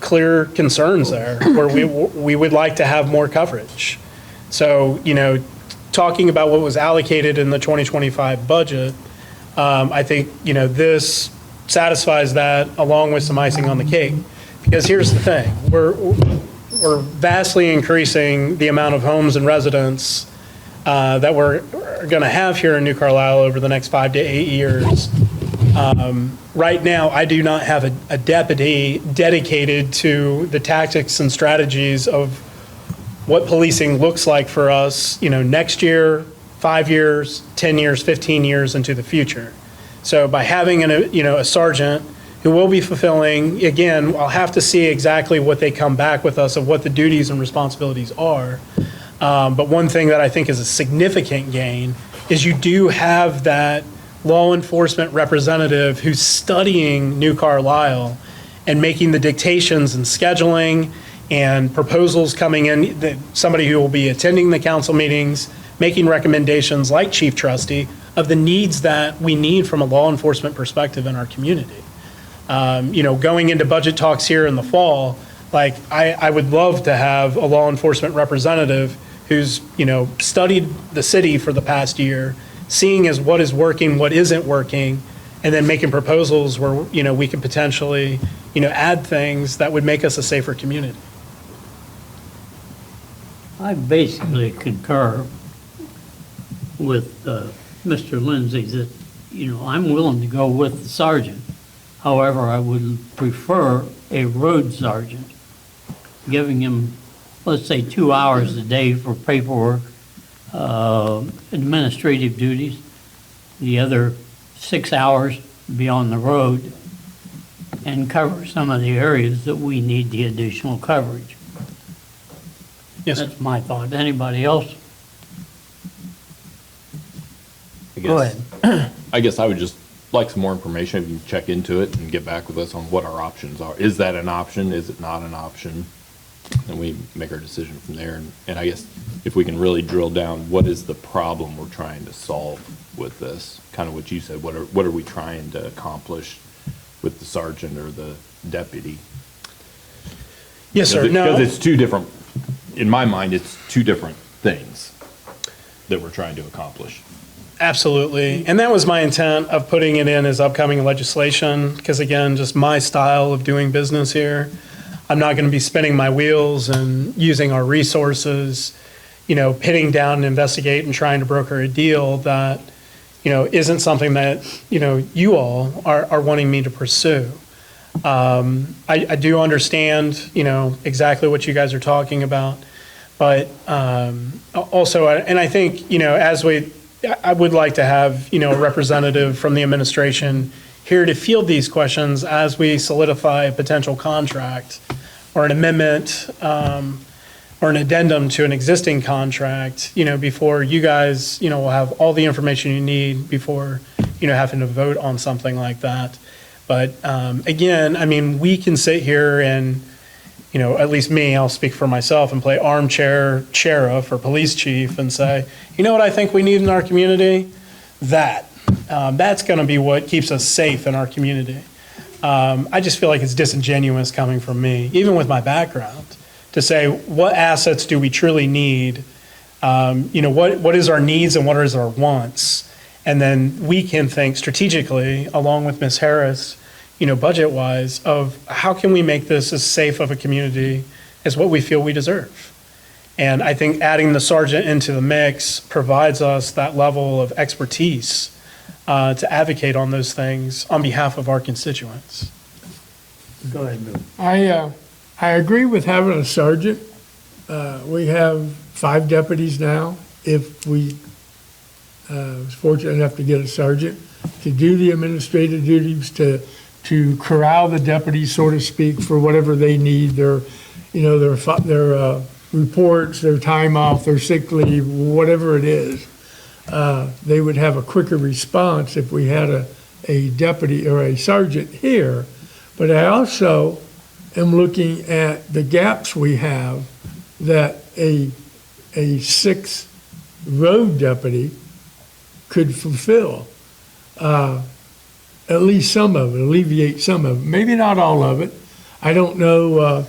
clear concerns there where we would like to have more coverage. So, talking about what was allocated in the 2025 budget, I think, this satisfies that along with some icing on the cake. Because here's the thing, we're vastly increasing the amount of homes and residents that we're going to have here in New Carlisle over the next 5 to 8 years. Right now, I do not have a deputy dedicated to the tactics and strategies of what policing looks like for us, next year, 5 years, 10 years, 15 years into the future. So by having a sergeant who will be fulfilling, again, I'll have to see exactly what they come back with us of what the duties and responsibilities are. But one thing that I think is a significant gain is you do have that law enforcement representative who's studying New Carlisle and making the dictations and scheduling and proposals coming in, somebody who will be attending the council meetings, making recommendations like Chief Trustee of the needs that we need from a law enforcement perspective in our community. Going into budget talks here in the fall, Like, I would love to have a law enforcement representative who's, studied the city for the past year, seeing as what is working, what isn't working, and then making proposals where, we could potentially, add things that would make us a safer community. I basically concur with Mr. Lindsay that, I'm willing to go with the sergeant. However, I would prefer a road sergeant, giving him, let's say, 2 hours a day for paperwork, administrative duties, the other 6 hours be on the road, and cover some of the areas that we need the additional coverage. Yes, sir. That's my thought. Anybody else? I Go guess- ahead. I guess I would just like some more information, if you can check into it and get back with us on what our options are. Is that an option? Is it not an option? And we make our decision from there. And I guess if we can really drill down, what is the problem we're trying to solve with this? Kind of what you said, what are we trying to accomplish with the sergeant or the deputy? Yes, sir. No. Because it's two different, in my mind, it's two different things that we're trying to accomplish. Absolutely. And that was my intent of putting it in as upcoming legislation, because again, just my style of doing business here. I'm not going to be spinning my wheels and using our resources, pitting down and investigate and trying to broker a deal that, isn't something that, you all are wanting me to pursue. I do understand, exactly what you guys are talking about, but also, and I think, I would like to have, a representative from the administration here to field these questions as we solidify a potential contract or an amendment or an addendum to an existing contract, before you guys, will have all the information you need before, having to vote on something like that. But again, we can sit here and, at least me, I'll speak for myself and play armchair sheriff or police chief and say, what I think we need in our community? That's going to be what keeps us safe in our community. I just feel like it's disingenuous coming from me, even with my background, to say, what assets do we truly need? What is our needs and what is our wants? And then we can think strategically, along with Ms. Harris, budget-wise, of how can we make this as safe of a community as what we feel we deserve? And I think adding the sergeant into the mix provides us that level of expertise to advocate on those things on behalf of our constituents. Go ahead, Bill. I agree with having a sergeant. We have 5 deputies now. If we was fortunate enough to get a sergeant to do the administrative duties, to corral the deputies, so to speak, for whatever they need, their reports, their time off, their sick leave, whatever it is, they would have a quicker response if we had a deputy or a sergeant here. But I also am looking at the gaps we have that a 6th road deputy could fulfill. At least some of it, alleviate some of it, maybe not all of it. I don't know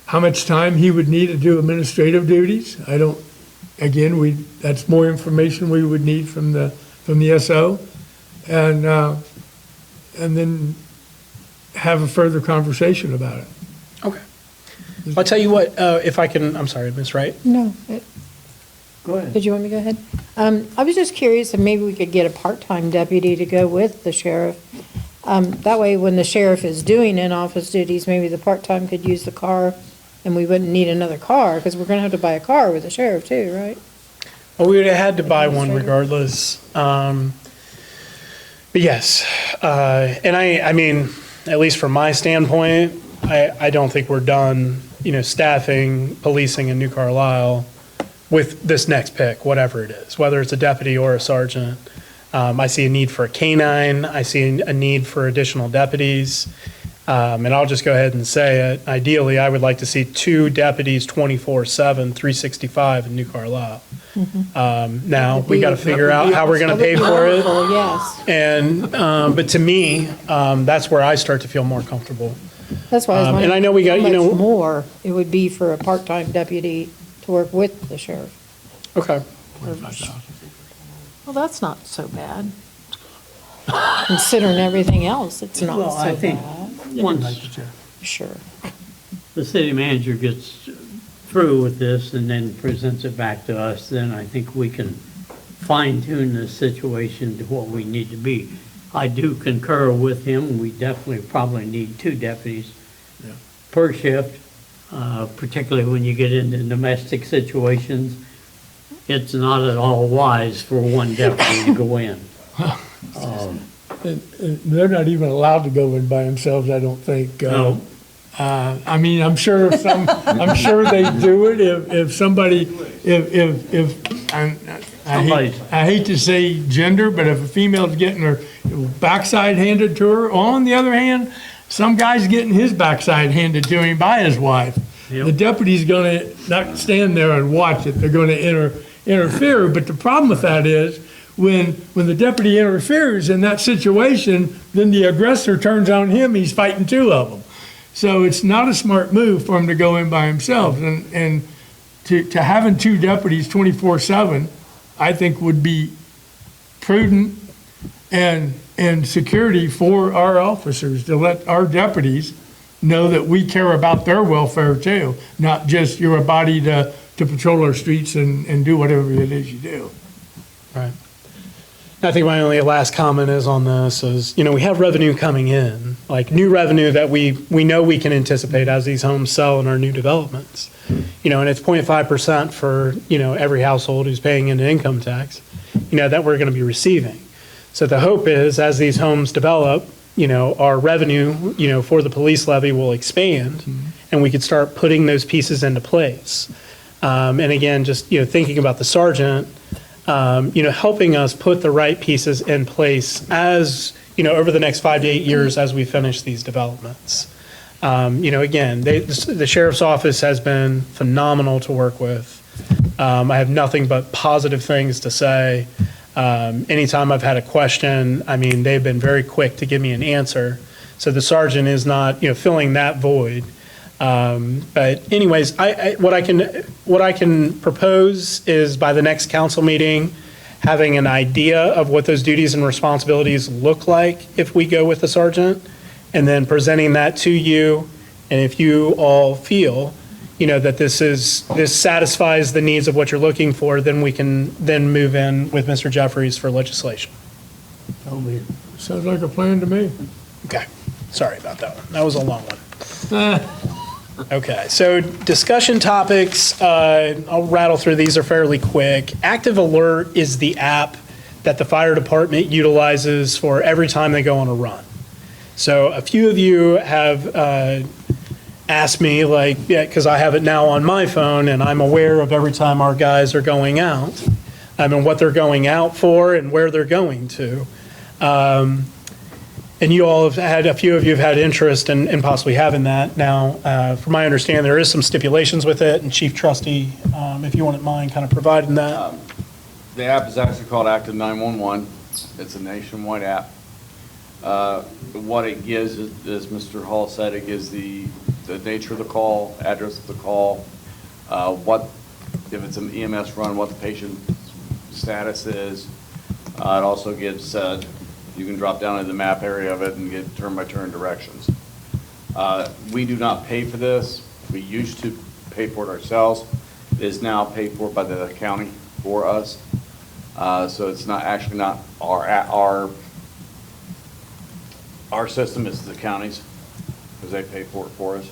how much time he would need to do administrative duties. Again, that's more information we would need from the SO, and then have a further conversation about it. Okay. I'll tell you what, if I can, I'm sorry, Ms. Wright. No. Go ahead. Did you want me to go ahead? I was just curious if maybe we could get a part-time deputy to go with the sheriff. That way, when the sheriff is doing in-office duties, maybe the part-time could use the car and we wouldn't need another car, because we're going to have to buy a car with the sheriff too, right? Well, we would have had to buy one regardless. But yes, and I mean, at least from my standpoint, I don't think we're done, staffing, policing in New Carlisle with this next pick, whatever it is, whether it's a deputy or a sergeant. I see a need for a canine. I see a need for additional deputies. And I'll just go ahead and say it. Ideally, I would like to see 2 deputies 24/7, 365 in New Carlisle. Now, we got to figure out how we're going to pay for it. Yes. And, but to me, that's where I start to feel more comfortable. That's why I was And wondering. I know we got, how you know. much more it would be for a part-time deputy to work with the sheriff. Okay. Well, that's not so bad. Considering everything else, it's not Well, I so think bad. once Sure. the city manager gets through with this and then presents it back to us, then I think we can fine tune the situation to what we need to be. I do concur with him. We definitely probably need 2 deputies per shift, particularly when you get into domestic situations. It's not at all wise for 1 deputy to go in. And they're not even allowed to go in by themselves, I don't think. No. I mean, I'm sure I'm sure they do it if somebody, I hate to say gender, but if a female's getting her backside handed to her, on the other hand, some guy's getting his backside handed to him by his wife. Yep. The deputy's gonna not stand there and watch it, they're gonna interfere, but the problem with that is, when the deputy interferes in that situation, then the aggressor turns on him, he's fighting 2 of them. So it's not a smart move for him to go in by himself, and to having 2 deputies 24/7, I think would be prudent and security for our officers, to let our deputies know that we care about their welfare too, not just you're a body to patrol our streets and do whatever it is you do. Right. I think my only last comment is on this is, we have revenue coming in, like new revenue that we know we can anticipate as these homes sell in our new developments. And it's 0.5% for, every household who's paying into income tax, that we're going to be receiving. So the hope is, as these homes develop, our revenue, for the police levy will expand, and we could start putting those pieces into place. And again, just, thinking about the sergeant, helping us put the right pieces in place as, over the next 5 to 8 years as we finish these developments. Again, the sheriff's office has been phenomenal to work with. I have nothing but positive things to say. Anytime I've had a question, they've been very quick to give me an answer. So the sergeant is not, filling that void. But anyways, what I can propose is by the next council meeting, having an idea of what those duties and responsibilities look like if we go with the sergeant, and then presenting that to you. And if you all feel, that this satisfies the needs of what you're looking for, then we can then move in with Mr. Jeffries for legislation. Sounds like a plan to me. Okay, sorry about that one. That was a long one. Okay, so discussion topics, I'll rattle through these, are fairly quick. Active Alert is the app that the fire department utilizes for every time they go on a run. So a few of you have asked me, because I have it now on my phone, and I'm aware of every time our guys are going out, and what they're going out for and where they're going to. And you all have had, a few of you have had interest in possibly having that. Now, from my understanding, there is some stipulations with it, and Chief Trustee, if you wouldn't mind kind of providing that. The app is actually called Active 911. It's a nationwide app. What it gives, as Mr. Hall said, it gives the nature of the call, address of the call, if it's an EMS run, what the patient's status is. It also gives, you can drop down in the map area of it and get turn-by-turn directions. We do not pay for this. We used to pay for it ourselves. It is now paid for by the county for us. So it's not actually not our system, is the county's, because they pay for it for us.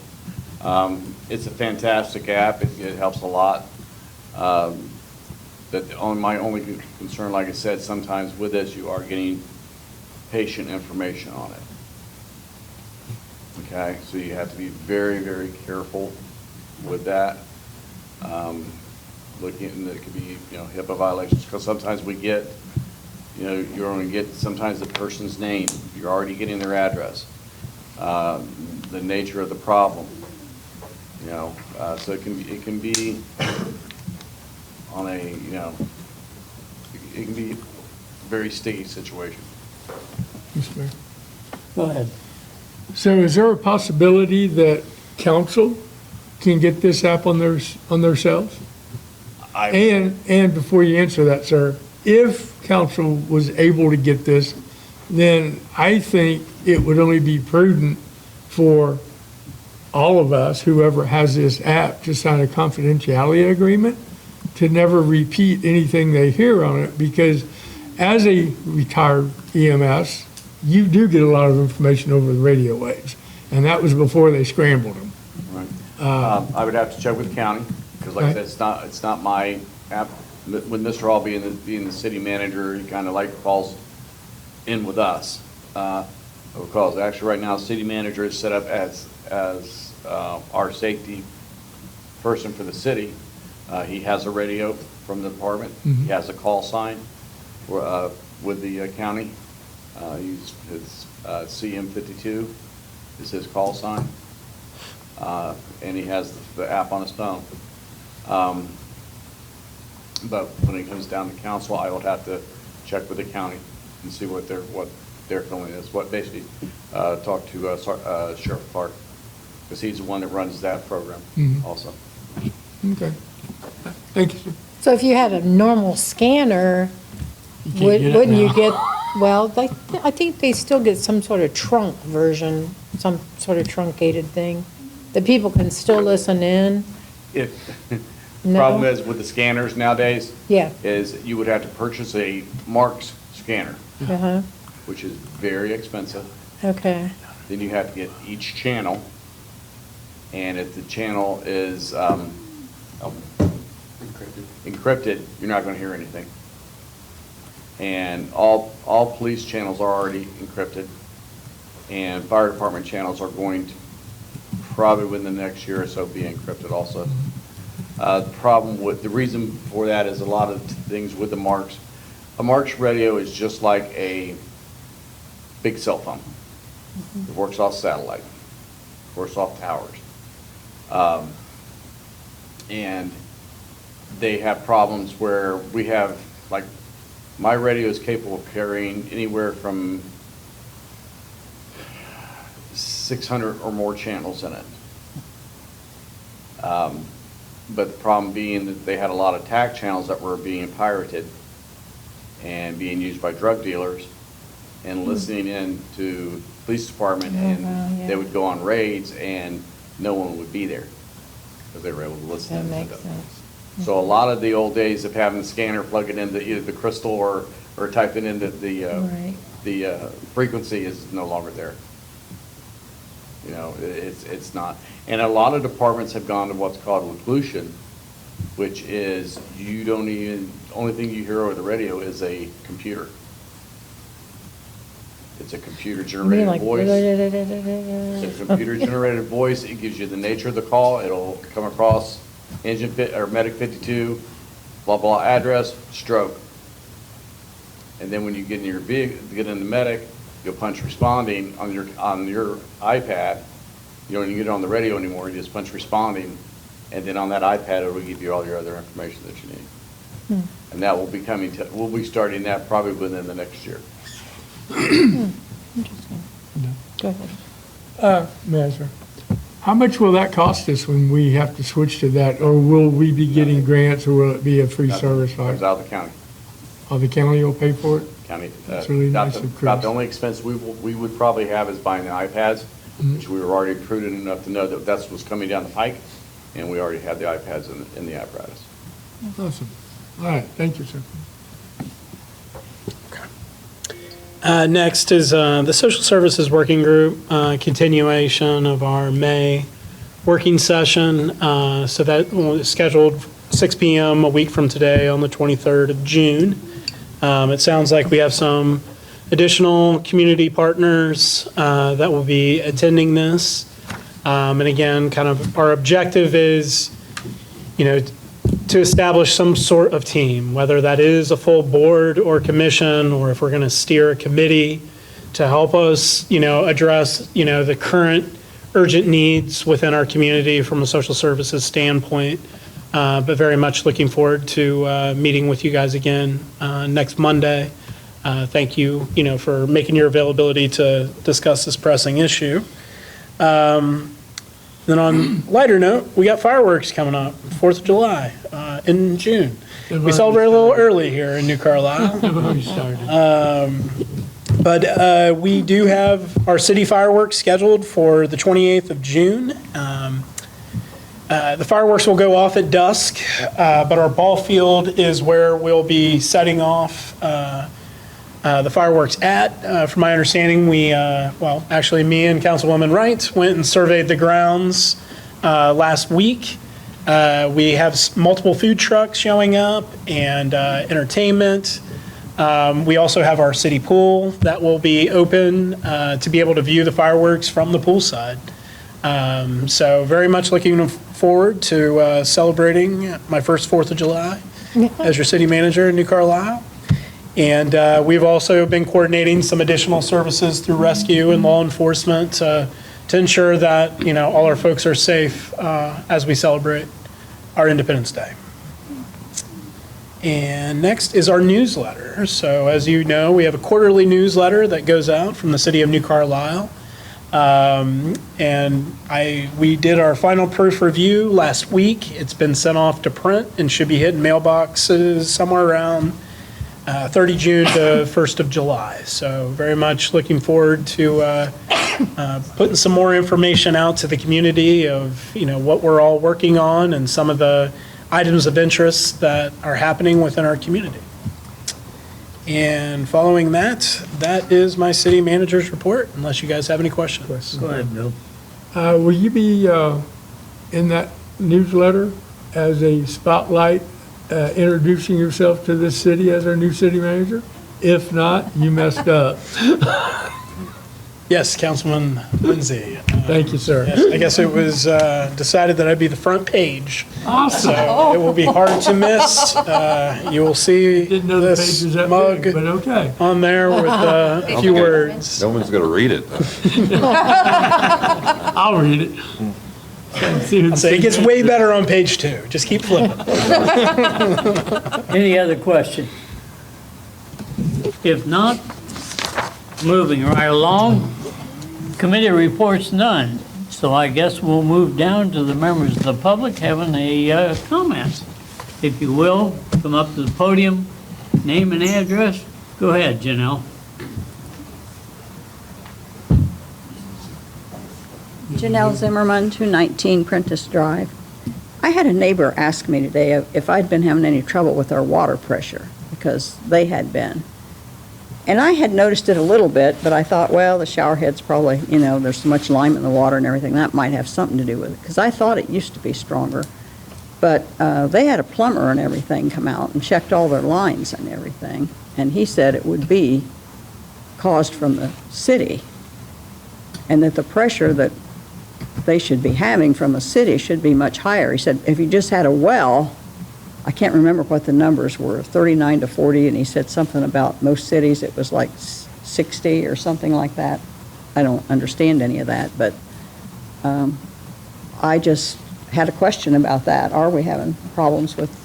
It's a fantastic app. It helps a lot. My only concern, like I said, sometimes with this, you are getting patient information on it. Okay, so you have to be very, very careful with that. Looking at, and it could be, HIPAA violations, because sometimes we get, you're only get sometimes the person's name. You're already getting their address, the nature of the problem. So it can be on a, it can be a very sticky situation. Go ahead. So is there a possibility that council can get this app on their cells? And before you answer that, sir, if council was able to get this, then I think it would only be prudent for all of us, whoever has this app, to sign a confidentiality agreement to never repeat anything they hear on it, because as a retired EMS, you do get a lot of information over the radio waves, and that was before they scrambled them. Right. I would have to check with the county, because like I said, it's not my app. With Mr. Hall being the city manager, he kind of like falls in with us. Because actually right now, city manager is set up as our safety person for the city. He has a radio from the department. He has a call sign with the county. His CM52 is his call sign. And he has the app on his phone. But when it comes down to council, I would have to check with the county and see what their feeling is. What basically talk to Sheriff Clark, because he's the one that runs that program also. Okay. Thank you, sir. So if you had a normal scanner, You can't get it wouldn't you now. get, well, I think they still get some sort of trunk version, some sort of truncated thing, that people can still listen in? The problem is with the scanners nowadays, Yeah. is you would have to purchase a Marks scanner, Uh-huh, which is very expensive. okay. Then you have to get each channel, and if the channel is encrypted, you're not going to hear anything. And all police channels are already encrypted, and fire department channels are going to probably within the next year or so be encrypted also. The reason for that is a lot of things with the Marks. A Marks radio is just like a big cell phone. It works off satellite, works off towers. And they have problems where we have, like, my radio is capable of carrying anywhere from 600 or more channels in it. But the problem being that they had a lot of TAC channels that were being pirated and being used by drug dealers and listening in to police department, and they would go on raids and no one would be there because they were able to listen in. That makes sense. So a lot of the old days of having the scanner plug it into either the crystal or type it into Right. the frequency is no longer there. You know, it's not. And a lot of departments have gone to what's called leglution, which is only thing you hear over the radio is a computer. It's a computer You mean generated like, voice. It's a computer generated voice. It gives you the nature of the call. It'll come across medic 52, blah, blah, address, stroke. And then when you get in your vehicle, get in the medic, you'll punch responding on your iPad. You don't even get it on the radio anymore. You just punch responding, and then on that iPad, it will give you all your other information that you need. And that will be we'll be starting that probably within the next year. Interesting. Go ahead. May I, sir? How much will that cost us when we have to switch to that, or will we be getting grants, or will it be a free service? Comes out of the county. Oh, the county will pay for it? County. That's really nice of Chris. About the only expense we would probably have is buying the iPads, which we were already prudent enough to know that that's what's coming down the pike, and we already had the iPads in the apparatus. Awesome. All right, thank you, sir. Next is the Social Services Working Group, continuation of our May working session. So that is scheduled 6 p.m. a week from today on the 23rd of June. It sounds like we have some additional community partners that will be attending this. And again, kind of our objective is, to establish some sort of team, whether that is a full board or commission, or if we're going to steer a committee to help us, address, the current urgent needs within our community from a social services standpoint. But very much looking forward to meeting with you guys again next Monday. Thank you, for making your availability to discuss this pressing issue. Then on lighter note, we got fireworks coming up, 4th of July, in June. We celebrate a little early here in New Carlisle. They've already started. But we do have our city fireworks scheduled for the 28th of June. The fireworks will go off at dusk, but our ball field is where we'll be setting off the fireworks at. From my understanding, actually, me and Councilwoman Wright went and surveyed the grounds last week. We have multiple food trucks showing up and entertainment. We also have our city pool that will be open to be able to view the fireworks from the poolside. So very much looking forward to celebrating my first 4th of July as your city manager in New Carlisle. And we've also been coordinating some additional services through rescue and law enforcement to ensure that, all our folks are safe as we celebrate our Independence Day. And next is our newsletter. So as you know, we have a quarterly newsletter that goes out from the city of New Carlisle. We did our final proof review last week. It's been sent off to print and should be hitting mailboxes somewhere around 30 June to 1st of July. So very much looking forward to putting some more information out to the community of, what we're all working on and some of the items of interest that are happening within our community. And following that is my city manager's report, unless you guys have any questions. Go ahead, Bill. Will you be in that newsletter as a spotlight, introducing yourself to this city as our new city manager? If not, you messed up. Yes, Councilman Lindsay. Thank you, sir. Yes, I guess it was decided that I'd be the front page. Awesome. So it will be hard to miss. You will see Didn't know the page this was that mug big, but okay. on there with a few words. No one's going to read it. I'll read it. I'll say it gets way better on page 2. Just keep flipping. Any other questions? If not, moving right along, committee reports none. So I guess we'll move down to the members of the public having a comment. If you will, come up to the podium, name and address. Go ahead, Janelle. Janelle Zimmerman, 219 Prentice Drive. I had a neighbor ask me today if I'd been having any trouble with our water pressure, because they had been. And I had noticed it a little bit, but I thought, well, the shower head's probably, there's so much lime in the water and everything, that might have something to do with it, because I thought it used to be stronger. But they had a plumber and everything come out and checked all their lines and everything, and he said it would be caused from the city, and that the pressure that they should be having from the city should be much higher. He said if you just had a well, I can't remember what the numbers were, 39 to 40, and he said something about most cities it was like 60 or something like that. I don't understand any of that, but I just had a question about that. Are we having problems with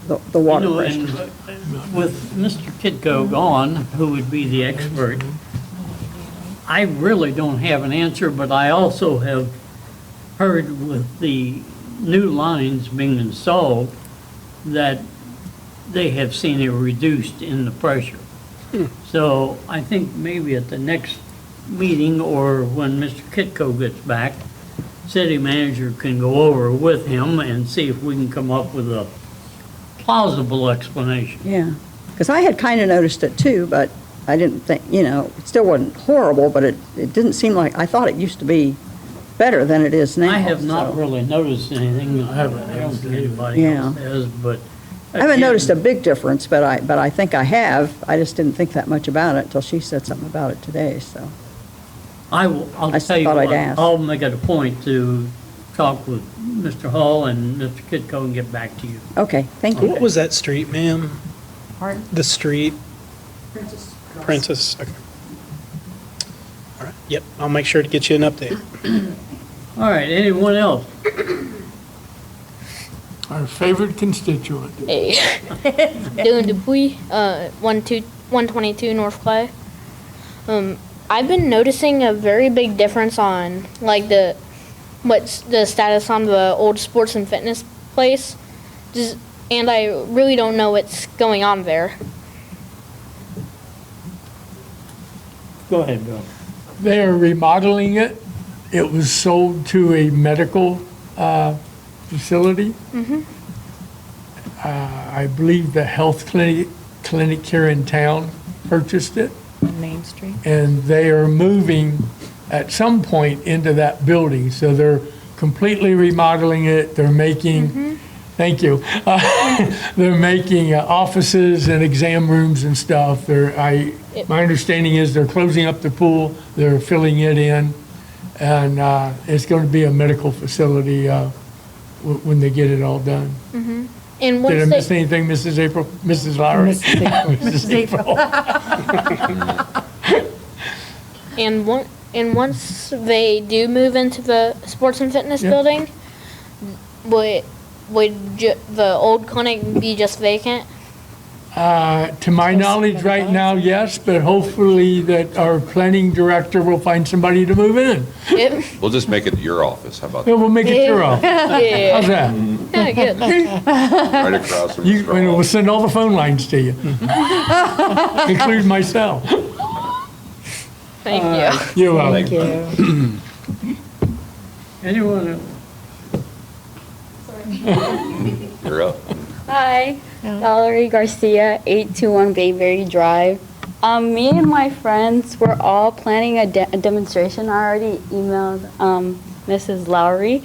the water pressure? And with Mr. Kitco gone, who would be the expert, I really don't have an answer, but I also have heard with the new lines being installed that they have seen a reduced in the pressure. So I think maybe at the next meeting or when Mr. Kitco gets back, city manager can go over with him and see if we can come up with a plausible explanation. Yeah, because I had kind of noticed it too, but I didn't think, it still wasn't horrible, but it didn't seem like, I thought it used to be better than it is now. I have not so. really noticed anything. I don't think anybody Yeah. else has, but. I haven't again, noticed a big difference, but I think I have. I just didn't think that much about it until she said something about it today, so. I'll I tell you thought I'd what, ask. I'll make it a point to talk with Mr. Hall and Mr. Kitco and get back to you. Okay, thank you. What was that street, ma'am? Pardon? The street? Prentice, okay. All right, yep, I'll make sure to get you an update. All right, anyone else? Our favorite constituent. Hey. Dylan Dupuy, 122 North Clay. I've been noticing a very big difference on like what's the status on the old sports and fitness place, and I really don't know what's going on there. Go ahead, Bill. They are remodeling it. It was sold to a medical facility. I believe the health clinic here in town purchased it. On Main Street. And they are moving at some point into that building. So they're completely remodeling it. They're making, thank you. They're making offices and exam rooms and stuff. My understanding is they're closing up the pool. They're filling it in. And it's going to be a medical facility when they get it all done. And Did I once miss anything, Mrs. April? Mrs. Lowry? Mrs. April. and once they do move into the sports and fitness Yeah. building, would the old clinic be just vacant? To my knowledge right now, yes, but hopefully that our planning director will find somebody to move in. Yep. We'll just make it your office, how about Then that? we'll make it your office. Yeah. How's that? Yeah, good. Right across from Mr. And we'll Hall. send all the phone lines to you, including myself. Thank you. You're welcome. Thank you. Anyone else? You're up. Hi, Valerie Garcia, 821 Bayberry Drive. Me and my friends were all planning a demonstration. I already emailed Mrs. Lowry.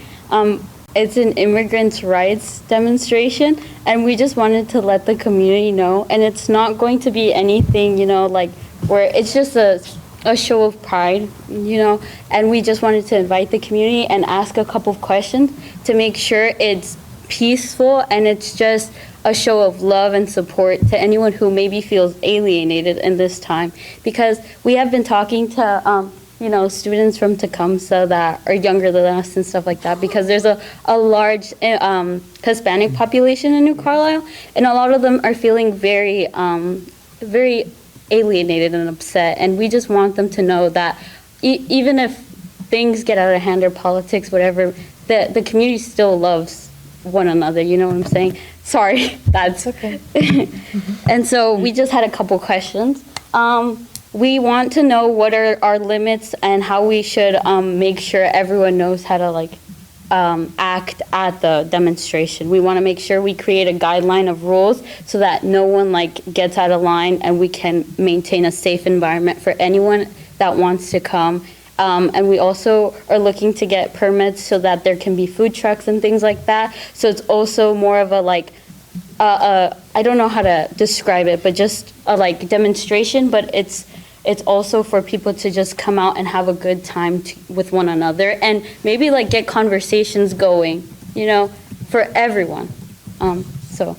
It's an immigrants' rights demonstration, and we just wanted to let the community know. And it's not going to be anything, like where it's just a show of pride, and we just wanted to invite the community and ask a couple of questions to make sure it's peaceful and it's just a show of love and support to anyone who maybe feels alienated in this time. Because we have been talking to, students from Tecumseh that are younger than us and stuff like that, because there's a large Hispanic population in New Carlisle, and a lot of them are feeling very, very alienated and upset. And we just want them to know that even if things get out of hand or politics, whatever, the community still loves one another, you know what I'm saying? Sorry, that's okay. And so we just had a couple questions. We want to know what are our limits and how we should make sure everyone knows how to act at the demonstration. We want to make sure we create a guideline of rules so that no one gets out of line, and we can maintain a safe environment for anyone that wants to come. And we also are looking to get permits so that there can be food trucks and things like that. So it's also more of a I don't know how to describe it, but just a demonstration, but it's also for people to just come out and have a good time with one another, and maybe get conversations going, for everyone. So.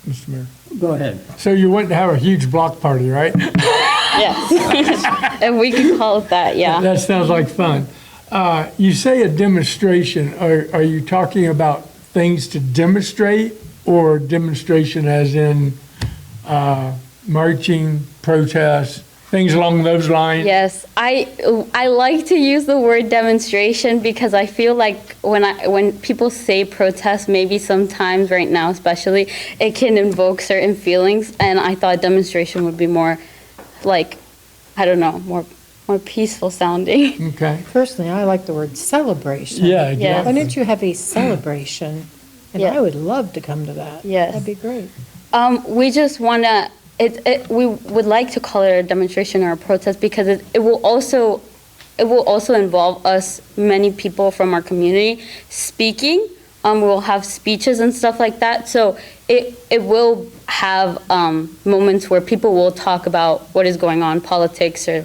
Mr. Mayor. Go ahead. So you want to have a huge block party, right? Yes. And we can call it that, yeah. That sounds like fun. You say a demonstration. Are you talking about things to demonstrate, or demonstration as in marching, protests, things along those lines? Yes, I like to use the word demonstration because I feel like when people say protest, maybe sometimes right now especially, it can invoke certain feelings, and I thought demonstration would be more more peaceful sounding. Okay. Personally, I like the word celebration. Yeah, Yes. Why don't you have a celebration? And Yeah. I would love to come to that. Yes. That'd be great. We just want to, we would like to call it a demonstration or a protest because it will also involve us, many people from our community, speaking. We'll have speeches and stuff like that. So it will have moments where people will talk about what is going on, politics or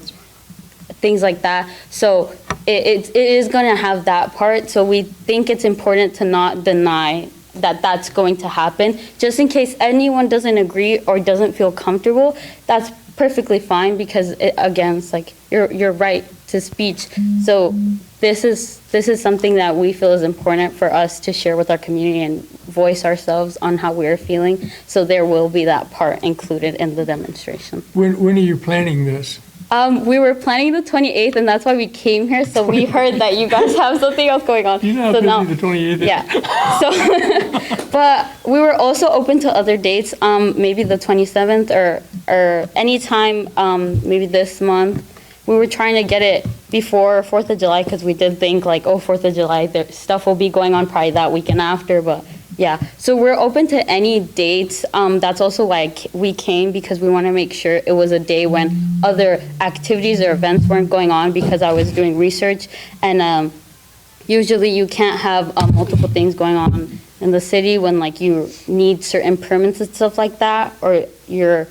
things like that. So it is going to have that part. So we think it's important to not deny that that's going to happen. Just in case anyone doesn't agree or doesn't feel comfortable, that's perfectly fine because again, it's your right to speech. So this is something that we feel is important for us to share with our community and voice ourselves on how we're feeling. So there will be that part included in the demonstration. When are you planning this? We were planning the 28th, and that's why we came here. So we heard that you guys have something else going on. You know so how busy the 28th is. Yeah. So, but we were also open to other dates. Maybe the 27th or anytime. Maybe this month. We were trying to get it before 4th of July because we did think like, oh, 4th of July, stuff will be going on probably that weekend after. But yeah, so we're open to any dates. That's also why we came, because we want to make sure it was a day when other activities or events weren't going on, because I was doing research. And usually you can't have multiple things going on in the city when like you need certain permits and stuff like that, or you're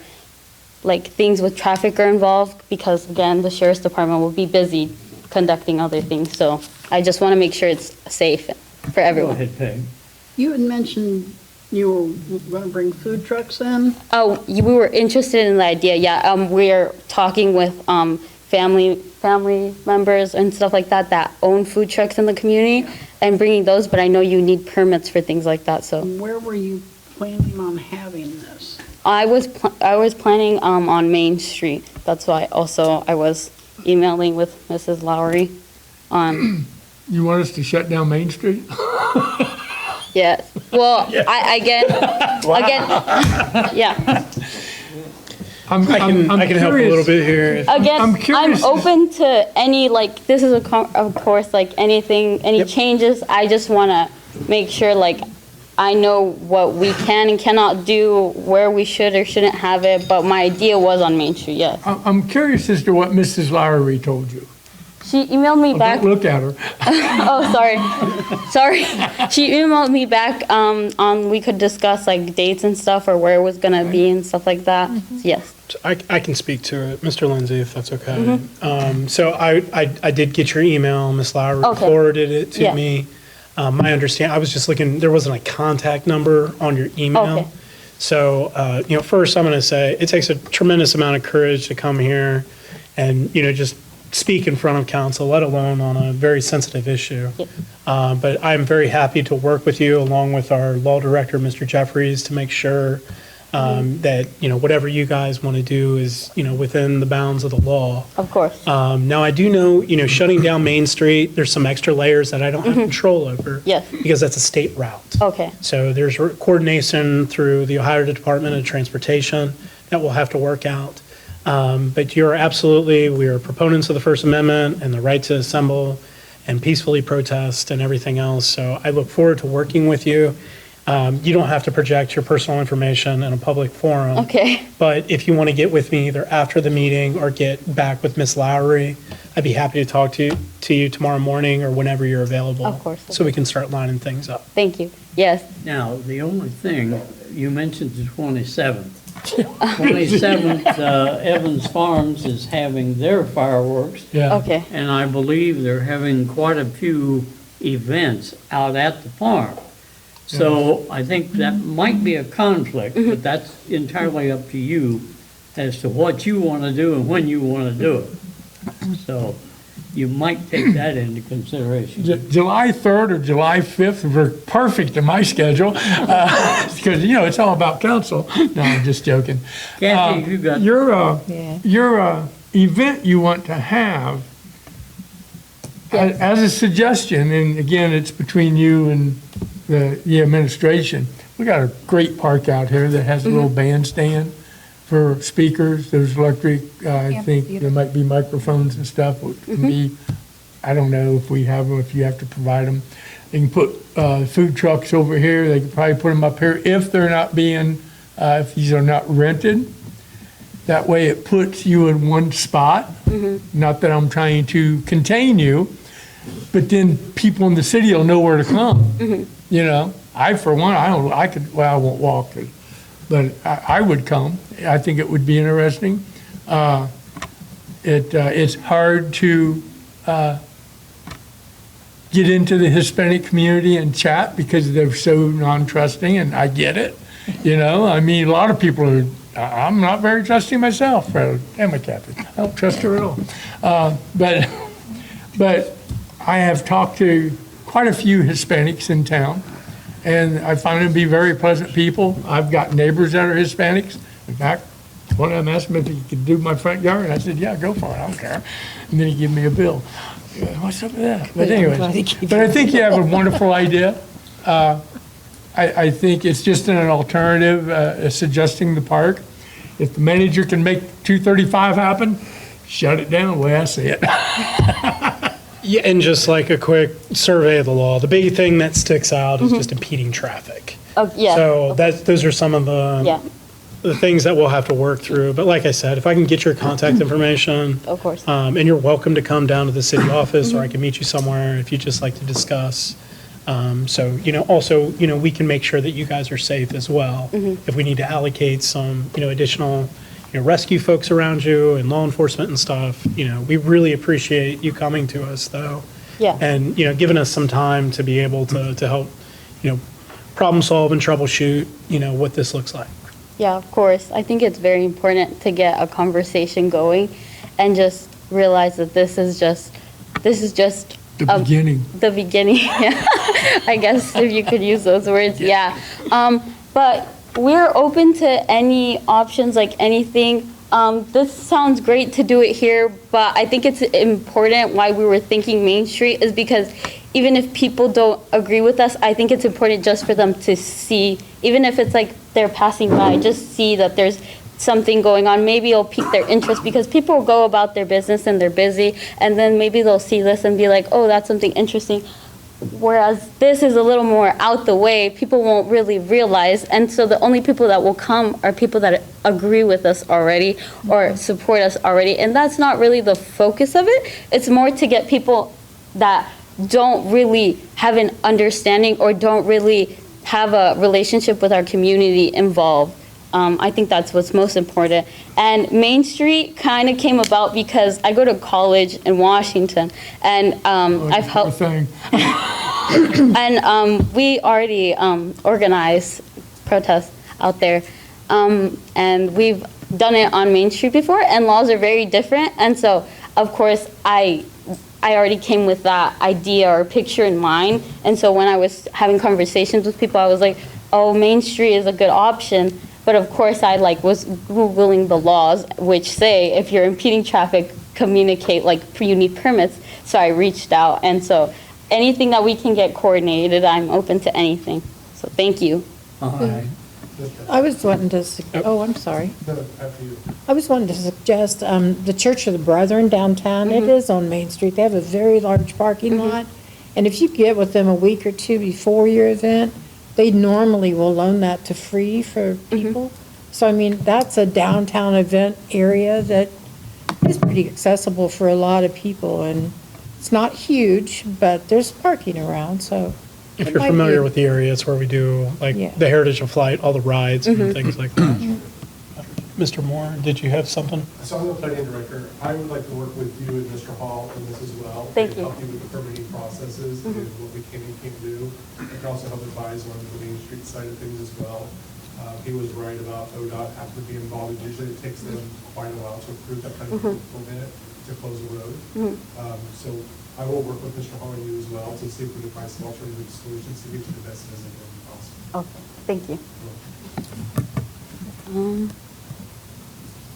like things with traffic are involved, because again, the sheriff's department will be busy conducting other things. So I just want to make sure it's safe for everyone. Go ahead, Peg. You had mentioned you were going to bring food trucks in? Oh, we were interested in the idea, yeah. We're talking with family members and stuff like that that own food trucks in the community and bringing those, but I know you need permits for things like that, so. Where were you planning on having this? I was planning on Main Street. That's why also I was emailing with Mrs. Lowry on. You want us to shut down Main Street? Yes. Well, I again, yeah. I can help a little bit here. Again, I'm curious. I'm open to any, like, this is of course, like anything, any changes. I just want to make sure, like, I know what we can and cannot do, where we should or shouldn't have it, but my idea was on Main Street, yes. I'm curious as to what Mrs. Lowry told you. She emailed me back. Don't look at her. Oh, sorry. She emailed me back on we could discuss like dates and stuff, or where it was gonna be and stuff like that. So, yes. I can speak to it, Mr. Lindsay, if that's okay. So I did get your email, Ms. Lowry forwarded it to me. My understanding, I was just looking, there wasn't a contact number on your email. Okay. So, first I'm going to say it takes a tremendous amount of courage to come here and, just speak in front of council, let alone on a very sensitive issue. Yep. But I'm very happy to work with you along with our law director, Mr. Jeffries, to make sure that, whatever you guys want to do is, within the bounds of the law. Of course. Now, I do know, shutting down Main Street, there's some extra layers that I don't have control over. Yes. Because that's a state route. Okay. So there's coordination through the Ohio Department of Transportation that we'll have to work out. But we are proponents of the First Amendment and the right to assemble and peacefully protest and everything else. So I look forward to working with you. You don't have to project your personal information in a public forum. Okay. But if you want to get with me either after the meeting or get back with Ms. Lowry, I'd be happy to talk to you tomorrow morning or whenever you're available. Of course. So we can start lining things up. Thank you. Yes. Now, the only thing, you mentioned the 27th. 27th, Evans Farms is having their fireworks. Yeah. Okay. And I believe they're having quite a few events out at the farm. So I think that might be a conflict, but that's entirely up to you as to what you want to do and when you want to do it. So you might take that into consideration. July 3rd or July 5th were perfect in my schedule, because, it's all about council. No, I'm just joking. Kathy, you got... Your event you want to have, as a suggestion, and again, it's between you and the administration, we got a great park out here that has a little bandstand for speakers. There's electric, I think there might be microphones and stuff. It can be, I don't know if we have them, if you have to provide them. They can put food trucks over here. They could probably put them up here if they're not being, if these are not rented. That way it puts you in one spot. Not that I'm trying to contain you, but then people in the city will know where to come. I, for one, I won't walk it, but I would come. I think it would be interesting. It's hard to get into the Hispanic community and chat because they're so non-trusting, and I get it. I mean, a lot of people are, I'm not very trusting myself. Damn it, Kathy. I don't trust her at all. But I have talked to quite a few Hispanics in town, and I find them to be very pleasant people. I've got neighbors that are Hispanics. In fact, One of them asked me if he could do my front yard, and I said, yeah, go for it, I don't care. And then he gave me a bill. Yeah, what's up with that? But anyway, but I think you have a wonderful idea. I think it's just an alternative, suggesting the park. If the manager can make 235 happen, shut it down, the way I see it. Yeah, and just like a quick survey of the law, the big thing that sticks out is just impeding traffic. Oh, yeah. So those are some of Yeah, the things that we'll have to work through. But like I said, if I can get your contact information, of course. and you're welcome to come down to the city office, or I can meet you somewhere if you'd just like to discuss. So, also, we can make sure that you guys are safe as well. If we need to allocate some, additional, rescue folks around you and law enforcement and stuff, we really appreciate you coming to us, though. Yeah. And, giving us some time to be able to help, problem solve and troubleshoot, what this looks like. Yeah, of course. I think it's very important to get a conversation going and just realize that this is just The beginning. the beginning. Yeah. I guess if you could use those words, yeah. But we're open to any options, like anything. This sounds great to do it here, but I think it's important why we were thinking Main Street is because even if people don't agree with us, I think it's important just for them to see, even if it's like they're passing by, just see that there's something going on. Maybe it'll pique their interest because people go about their business and they're busy, and then maybe they'll see this and be like, oh, that's something interesting. Whereas this is a little more out the way, people won't really realize, and so the only people that will come are people that agree with us already or support us already, and that's not really the focus of it. It's more to get people that don't really have an understanding or don't really have a relationship with our community involved. I think that's what's most important. And Main Street kind of came about because I go to college in Washington, and I've helped. And we already organize protests out there, and we've done it on Main Street before, and laws are very different. And so, of course, I already came with that idea or picture in mind. And so when I was having conversations with people, I was like, oh, Main Street is a good option. But of course, I was Googling the laws, which say if you're impeding traffic, communicate, you need permits. So I reached out. And so anything that we can get coordinated, I'm open to anything. So thank you. I was wanting to, I'm sorry. I was wanting to suggest the Church of the Brethren downtown. It is on Main Street. They have a very large parking lot. And if you get with them a week or two before your event, they normally will loan that to free for people. So, I mean, that's a downtown event area that is pretty accessible for a lot of people. And it's not huge, but there's parking around, so. If you're familiar with the area, it's where we do, the Heritage of Flight, all the rides and things like that. Mr. Moore, did you have something? So I'm the planning director. I would like to work with you and Mr. Hall on this as well. Thank you. Help you with the permitting processes and what we can and can't do. I can also help advise on the Main Street side of things as well. He was right about ODOT having to be involved. Usually it takes them quite a while to approve that kind of permit to close the road. So I will work with Mr. Hall and you as well to see if we can find some alternative solutions to get you the best visibility possible. Okay, thank you.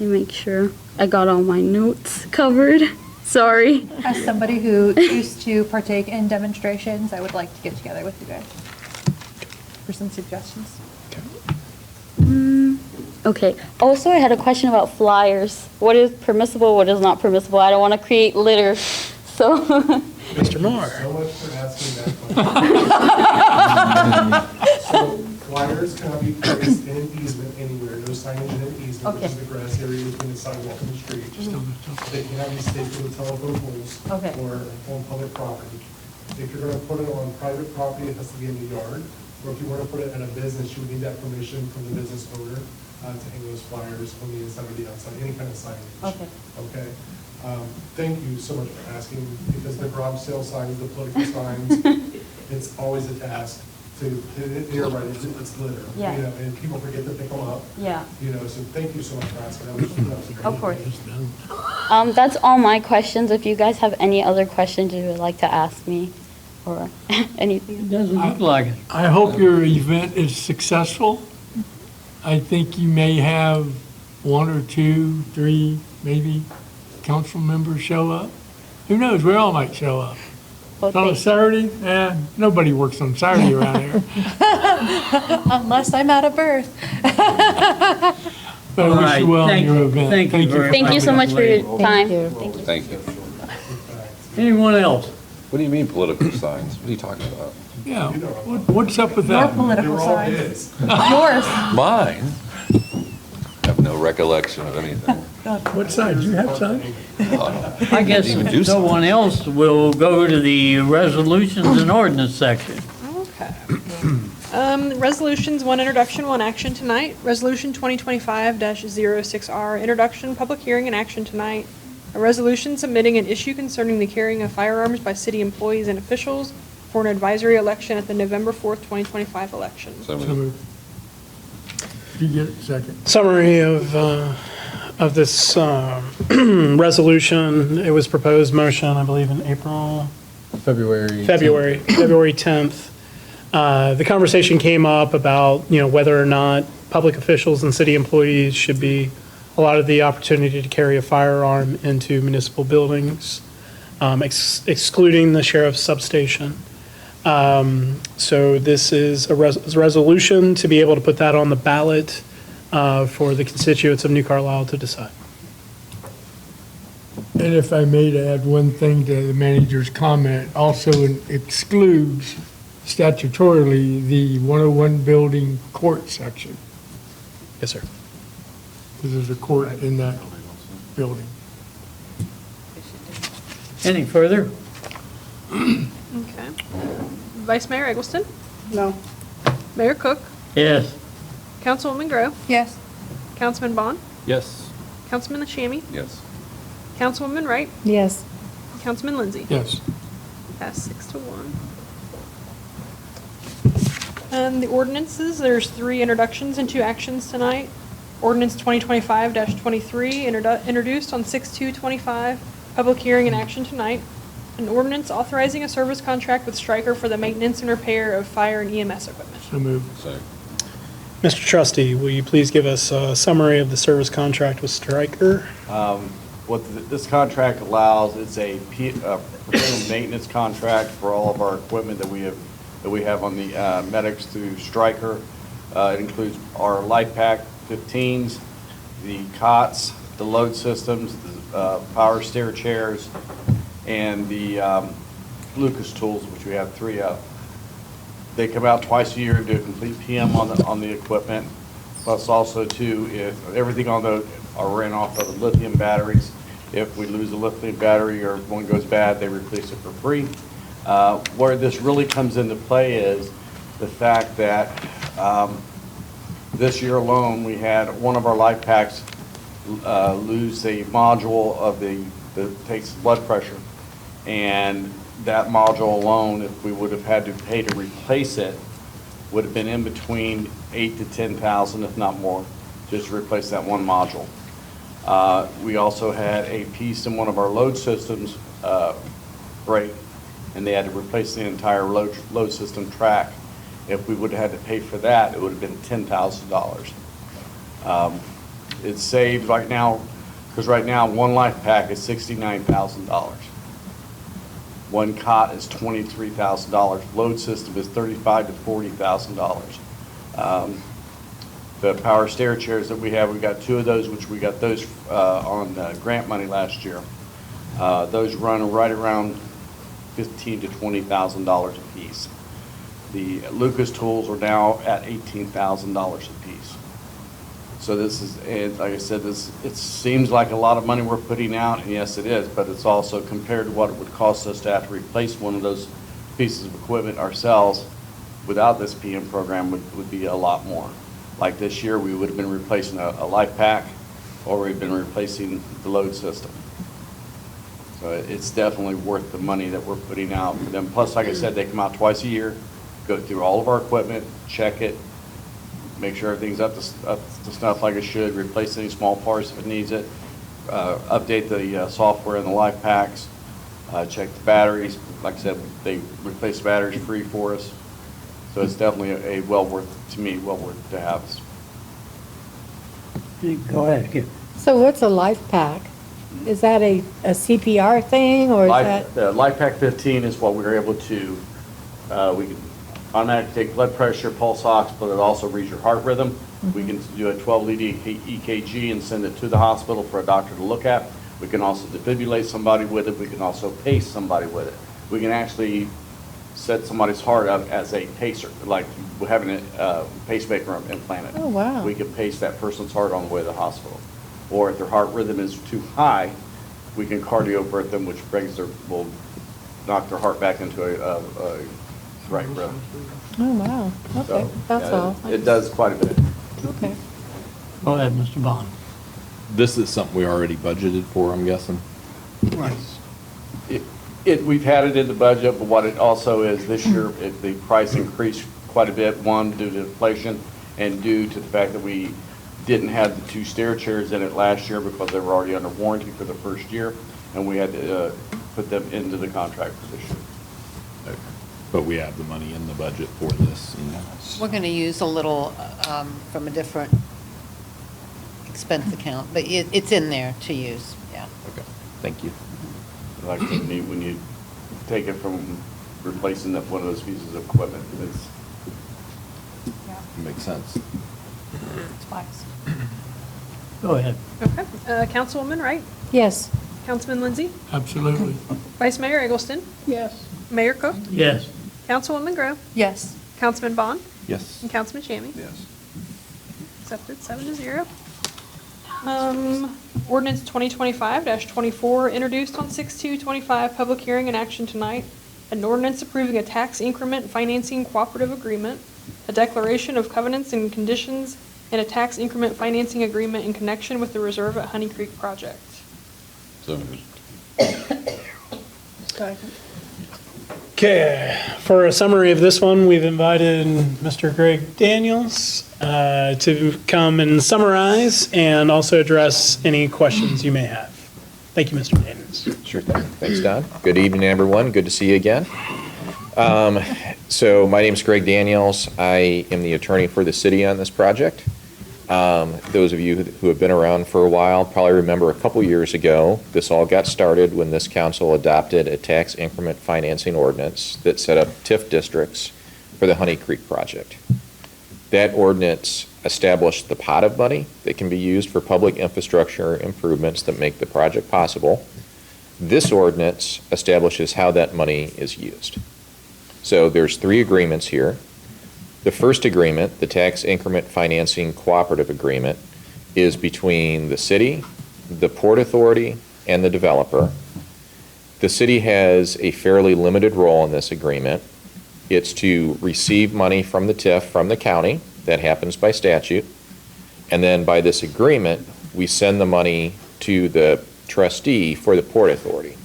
Let me make sure I got all my notes covered. Sorry. As somebody who used to partake in demonstrations, I would like to get together with you guys for some suggestions. Okay. Also, I had a question about flyers. What is permissible, what is not permissible? I don't want to create litter, so. Mr. Moore. So much for asking that question. So flyers cannot be placed in an easement anywhere, no signage in an easement, which is the grass area between the sidewalk and the street. They cannot be stapled to telephone poles or on public property. If you're going to put it on private property, it has to be in the yard. Or if you want to put it in a business, you would need that permission from the business owner to hang those flyers on the inside or the outside, any kind of signage. Okay. Thank you so much for asking, because the garage sale signs, the political signs, it's always a task to, you're right, it's litter. Yeah. You know, and people forget to pick them up. Yeah. You know, so thank you so much for asking. That was a great Of course. That's all my questions. If you guys have any other questions you would like to ask me or anything. It doesn't look like it. I hope your event is successful. I think you may have 1 or 2, 3, maybe council members show up. Who knows, we all might show up. Well, On a thank- Saturday, nobody works on Saturday around here. Unless I'm out of birth. But I wish you well in your event. Thank you very Thank you so much for your time. Thank you. Thank you. Anyone else? What do you mean political signs? What are you talking about? Yeah, what's up with that? Political signs. Yours. Mine? I have no recollection of anything. What side, do you have signs? I guess Even do if no one else will go to the resolutions and ordinance section. Okay. Resolutions, one introduction, one action tonight. Resolution 2025-06R, introduction, public hearing, and action tonight. A resolution submitting an issue concerning the carrying of firearms by city employees and officials for an advisory election at the November 4th, 2025 election. So So moved. You get it, second. Summary of this resolution. It was proposed motion, I believe, in April. February 10th. The conversation came up about, whether or not public officials and city employees should be allotted the opportunity to carry a firearm into municipal buildings, excluding the sheriff's substation. So this is a resolution to be able to put that on the ballot for the constituents of New Carlisle to decide. And if I may to add one thing to the manager's comment, also excludes statutorily the 101 building court section, Yes, sir. because there's a court in that building. Any further? Okay. Vice Mayor Eggleston, No. Mayor Cook, Yes. Councilwoman Grove, Yes. Councilman Bond, Yes. Councilman LaChamie, Yes. Councilwoman Wright, Yes. Councilman Lindsay. Yes. Pass 6-1. The ordinances, there's 3 introductions and 2 actions tonight. Ordinance 2025-23, introduced on 6/2/25, public hearing and action tonight. An ordinance authorizing a service contract with Stryker for the maintenance and repair of fire and EMS equipment. So moved. So, Mr. Trustee, will you please give us a summary of the service contract with Stryker? This contract allows, it's a preventive maintenance contract for all of our equipment that we have on the medics through Stryker. It includes our Life Pack 15s, the cots, the load systems, the power stair chairs, and the Lucas tools, which we have 3 of. They come out twice a year and do a complete PM on the equipment. Plus also too, if everything on the are ran off of the lithium batteries. If we lose a lithium battery or one goes bad, they replace it for free. Where this really comes into play is the fact that this year alone, we had one of our Life Packs lose a module of that takes blood pressure. And that module alone, if we would have had to pay to replace it, would have been in between $8,000 to $10,000, if not more, just to replace that one module. We also had a piece in one of our load systems break, and they had to replace the entire load system track. If we would have had to pay for that, it would have been $10,000. It's saved right now, because right now, one Life Pack is $69,000. One cot is $23,000. Load system is $35,000 to $40,000. The power stair chairs that we have, we got 2 of those, which we got those on grant money last year. Those run right around $15,000 to $20,000 a piece. The Lucas tools are now at $18,000 a piece. So this is, and like I said, it seems like a lot of money we're putting out, and yes, it is, but it's also compared to what it would cost us to have to replace one of those pieces of equipment ourselves without this PM program would be a lot more. Like this year, we would have been replacing a Life Pack, or we've been replacing the load system. So it's definitely worth the money that we're putting out for them. Plus, like I said, they come out twice a year, go through all of our equipment, check it, make sure everything's up to snuff like it should, replace any small parts if it needs it, update the software in the Life Packs, check the batteries. Like I said, they replace the batteries free for us. So it's definitely well worth to have. Go ahead, Kip. So what's a life pack? Is that a CPR thing, or is that? Life Pack 15 is what we were able to, we can automatically take blood pressure, pulse ox, but it also reads your heart rhythm. We can do a 12-lead EKG and send it to the hospital for a doctor to look at. We can also defibrillate somebody with it. We can also pace somebody with it. We can actually set somebody's heart up as a pacer, like having a pacemaker implanted. Oh, wow. We can pace that person's heart on the way to the hospital. Or if their heart rhythm is too high, we can cardiovert them, which will knock their heart back into a right rhythm. Oh, wow. Okay, So, that's yeah, all. It does quite a bit. Okay. Go ahead, Mr. Bond. This is something we already budgeted for, I'm guessing? We've had it in the budget, but what it also is, this year, the price increased quite a bit, one, due to inflation, and due to the fact that we didn't have the 2 stair chairs in it last year because they were already under warranty for the first year, and we had to put them into the contract for this year. Okay. But we have the money in the budget for this. We're going to use a little from a different expense account, but it's in there to use, yeah. Okay, thank you. Like when you take it from replacing one of those pieces of equipment, Makes sense. It's wise. Go ahead. Okay. Councilwoman Wright? Yes. Councilman Lindsay? Absolutely. Vice Mayor Eggleston? Yes. Mayor Cook? Yes. Councilwoman Grove? Yes. Councilman Bond? Yes. And Councilman Shammy? Yes. Accepted, 7-0. Ordinance 2025-24, introduced on 6/2/25, public hearing and action tonight. An ordinance approving a tax increment financing cooperative agreement, a declaration of covenants and conditions, and a tax increment financing agreement in connection with the Reserve at Honey Creek project. So moved. Okay, for a summary of this one, we've invited Mr. Greg Daniels to come and summarize and also address any questions you may have. Thank you, Mr. Daniels. Sure thing. Thanks, Don. Good evening, everyone. Good to see you again. So my name's Greg Daniels. I am the attorney for the city on this project. Those of you who have been around for a while probably remember a couple years ago, this all got started when this council adopted a tax increment financing ordinance that set up TIF districts for the Honey Creek project. That ordinance established the pot of money that can be used for public infrastructure improvements that make the project possible. This ordinance establishes how that money is used. So there's 3 agreements here. The first agreement, the tax increment financing cooperative agreement, is between the city, the Port Authority, and the developer. The city has a fairly limited role in this agreement. It's to receive money from the TIF from the county. That happens by statute. And then by this agreement, we send the money to the trustee for the Port Authority.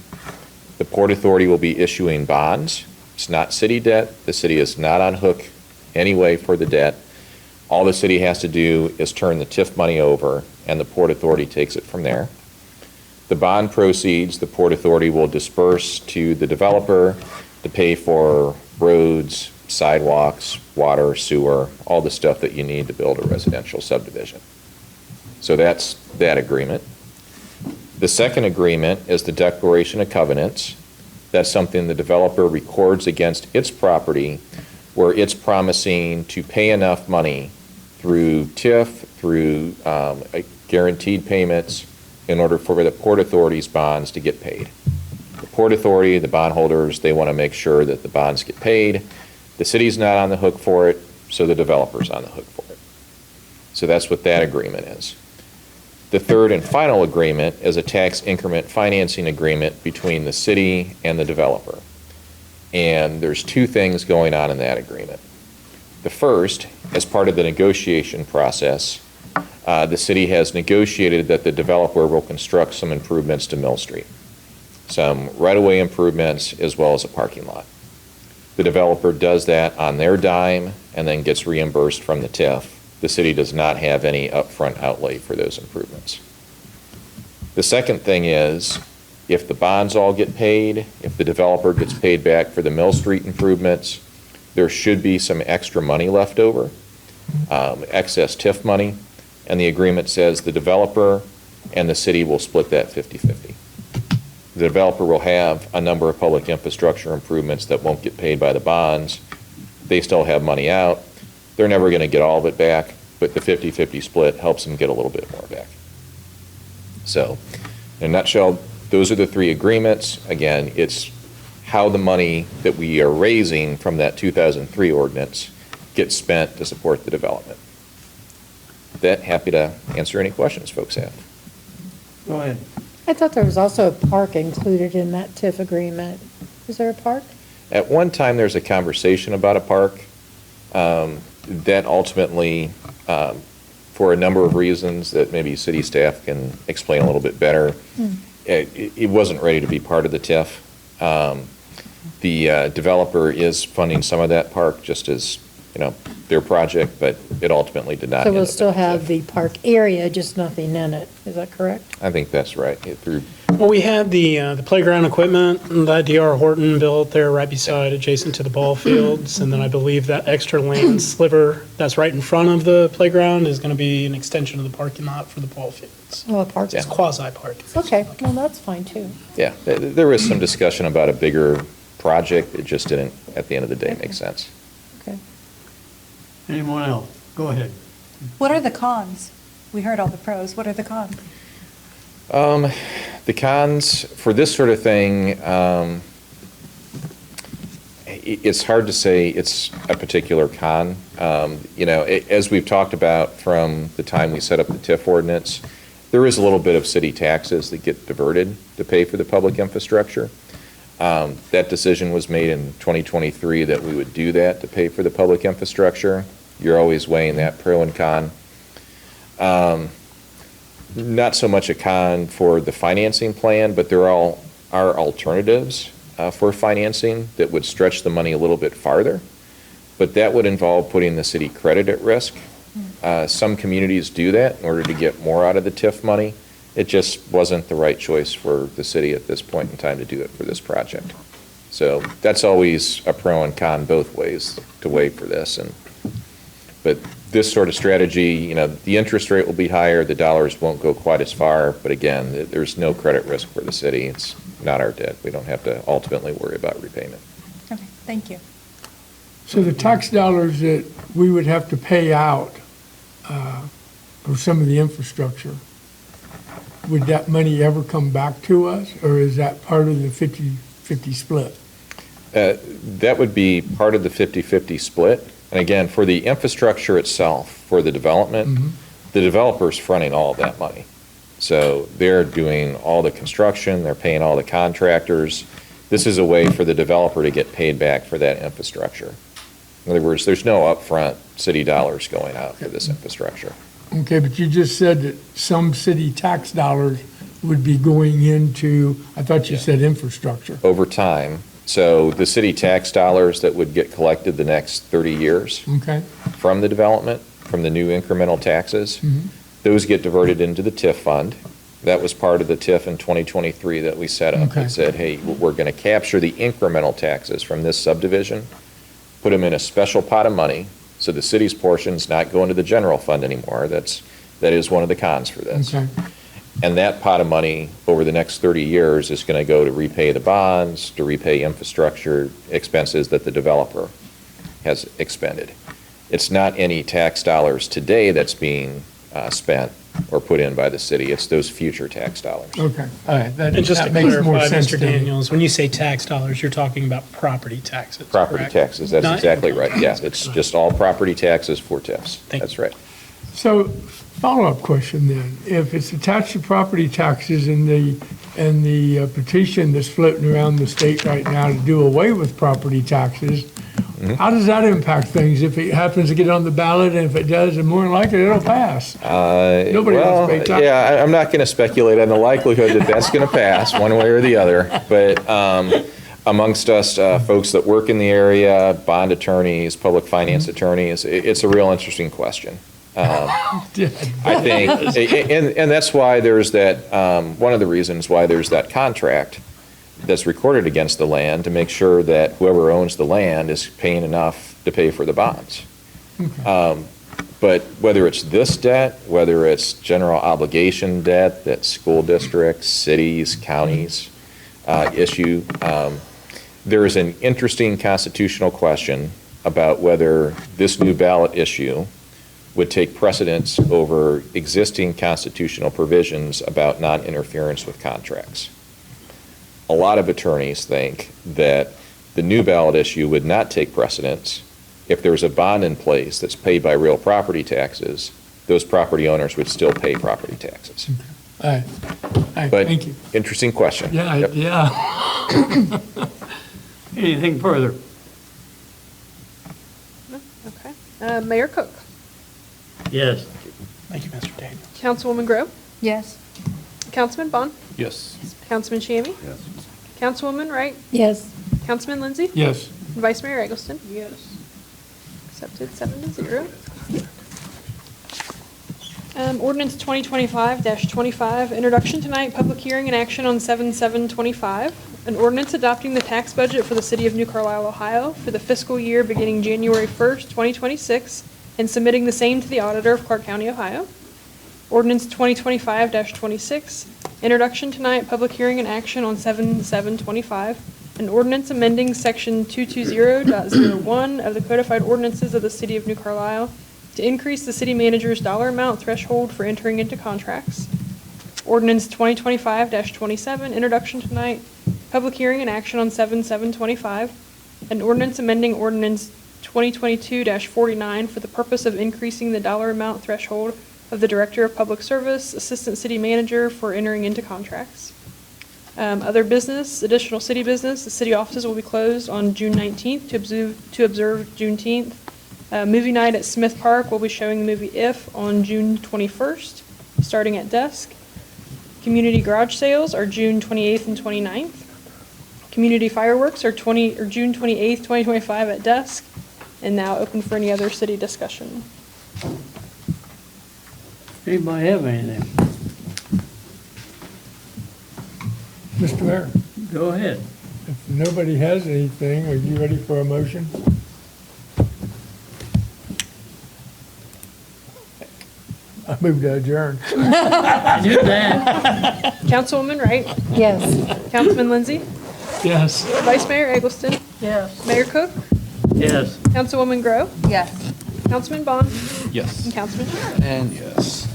The Port Authority will be issuing bonds. It's not city debt. The city is not on hook anyway for the debt. All the city has to do is turn the TIF money over, and the Port Authority takes it from there. The bond proceeds, the Port Authority will disperse to the developer to pay for roads, sidewalks, water, sewer, all the stuff that you need to build a residential subdivision. So that's that agreement. The second agreement is the declaration of covenants. That's something the developer records against its property where it's promising to pay enough money through TIF, through guaranteed payments, in order for the Port Authority's bonds to get paid. The Port Authority, the bondholders, they want to make sure that the bonds get paid. The city's not on the hook for it, so the developer's on the hook for it. So that's what that agreement is. The third and final agreement is a tax increment financing agreement between the city and the developer. And there's 2 things going on in that agreement. The first, as part of the negotiation process, the city has negotiated that the developer will construct some improvements to Mill Street, some right-of-way improvements as well as a parking lot. The developer does that on their dime and then gets reimbursed from the TIF. The city does not have any upfront outlay for those improvements. The second thing is, if the bonds all get paid, if the developer gets paid back for the Mill Street improvements, there should be some extra money left over, excess TIF money, and the agreement says the developer and the city will split that 50/50. The developer will have a number of public infrastructure improvements that won't get paid by the bonds. They still have money out. They're never going to get all of it back, but the 50/50 split helps them get a little bit more back. So, in a nutshell, those are the three agreements. Again, it's how the money that we are raising from that 2003 ordinance gets spent to support the development. With that, happy to answer any questions folks have. Go ahead. I thought there was also a park included in that TIF agreement. Is there a park? At one time, there's a conversation about a park. That ultimately, for a number of reasons that maybe city staff can explain a little bit better, it wasn't ready to be part of the TIF. The developer is funding some of that park just as, their project, but it ultimately did not. So end we'll up still in the have TIF. the park area, just nothing in it. Is that correct? I think that's right. Through Well, we had the playground equipment that D.R. Horton built there right beside, adjacent to the ball fields. And then I believe that extra land sliver that's right in front of the playground is going to be an extension of the parking lot for the ball fields. Oh, a park. It's quasi-park. Okay, well, that's fine too. Yeah, there was some discussion about a bigger project. It just didn't, at the end of the day, make sense. Okay. Anyone else? Go ahead. What are the cons? We heard all the pros. What are the cons? The cons for this sort of thing, it's hard to say it's a particular con. As we've talked about from the time we set up the TIF ordinance, there is a little bit of city taxes that get diverted to pay for the public infrastructure. That decision was made in 2023 that we would do that to pay for the public infrastructure. You're always weighing that pro and con. Not so much a con for the financing plan, but there are alternatives for financing that would stretch the money a little bit farther. But that would involve putting the city credit at risk. Some communities do that in order to get more out of the TIF money. It just wasn't the right choice for the city at this point in time to do it for this project. So that's always a pro and con both ways to weigh for this. But this sort of strategy, the interest rate will be higher, the dollars won't go quite as far, but again, there's no credit risk for the city. It's not our debt. We don't have to ultimately worry about repayment. Okay, thank you. So the tax dollars that we would have to pay out for some of the infrastructure, would that money ever come back to us, or is that part of the 50/50 split? That would be part of the 50/50 split. And again, for the infrastructure itself, for the development, the developer's fronting all of that money. So they're doing all the construction, they're paying all the contractors. This is a way for the developer to get paid back for that infrastructure. In other words, there's no upfront city dollars going out for this infrastructure. Okay, but you just said that some city tax dollars would be going into, I thought you said infrastructure. Over time. So the city tax dollars that would get collected the next 30 years Okay. from the development, from the new incremental taxes, those get diverted into the TIF fund. That was part of the TIF in 2023 that we set up. Okay. It said, hey, we're going to capture the incremental taxes from this subdivision, put them in a special pot of money, so the city's portion's not going to the general fund anymore. That is one of the cons for this. Okay. And that pot of money over the next 30 years is going to go to repay the bonds, to repay infrastructure expenses that the developer has expended. It's not any tax dollars today that's being spent or put in by the city. It's those future tax dollars. Okay, all right, that And just to makes more clarify, sense Mr. to me. Daniels, when you say tax dollars, you're talking about property taxes, Property correct? taxes, that's Not exactly income right. Yeah, taxes. it's just all property taxes for TIFs. That's right. So, follow-up question then. If it's attached to property taxes and the petition that's floating around the state right now to do away with property taxes, how does that impact things if it happens to get on the ballot, and if it does, then more than likely it'll pass? Nobody wants to pay taxes. Yeah, I'm not going to speculate on the likelihood that that's going to pass one way or the other, but amongst us, folks that work in the area, bond attorneys, public finance attorneys, it's a real interesting question. I think, and that's why there's that, one of the reasons why there's that contract that's recorded against the land to make sure that whoever owns the land is paying enough to pay for the bonds. But whether it's this debt, whether it's general obligation debt that school districts, cities, counties issue, there is an interesting constitutional question about whether this new ballot issue would take precedence over existing constitutional provisions about non-interference with contracts. A lot of attorneys think that the new ballot issue would not take precedence if there's a bond in place that's paid by real property taxes. Those property owners would still pay property taxes. All right. But Thank you. interesting question. Yeah, Yep. yeah. Anything further? No? Okay. Mayor Cook. Yes. Thank you, Mr. Daniels. Councilwoman Grove. Yes. Councilman Bond. Yes. Councilman Shammy. Yes. Councilwoman Wright. Yes. Councilman Lindsay. Yes. And Vice Mayor Eggleston. Yes. Accepted 7-0. Ordinance 2025-25, introduction tonight, public hearing and action on 7/7/25. An ordinance adopting the tax budget for the city of New Carlisle, Ohio for the fiscal year beginning January 1st, 2026, and submitting the same to the auditor of Clark County, Ohio. Ordinance 2025-26, introduction tonight, public hearing and action on 7/7/25. An ordinance amending section 220.01 of the codified ordinances of the city of New Carlisle to increase the city manager's dollar amount threshold for entering into contracts. Ordinance 2025-27, introduction tonight, public hearing and action on 7/7/25. An ordinance amending ordinance 2022-49 for the purpose of increasing the dollar amount threshold of the Director of Public Service, Assistant City Manager for entering into contracts. Other business, additional city business, the city offices will be closed on June 19th to observe Juneteenth. Movie night at Smith Park will be showing the movie If on June 21st, starting at dusk. Community garage sales are June 28th and 29th. Community fireworks are June 28th, 2025 at dusk, and now open for any other city discussion. Anybody have anything? Mr. Mayor, Go ahead. if nobody has anything, are you ready for a motion? I move to adjourn. I knew that. Councilwoman Wright. Yes. Councilman Lindsay. Yes. Vice Mayor Eggleston. Yes. Mayor Cook. Yes. Councilwoman Grove. Yes. Councilman Bond. Yes. And Councilman Shamrock. And yes.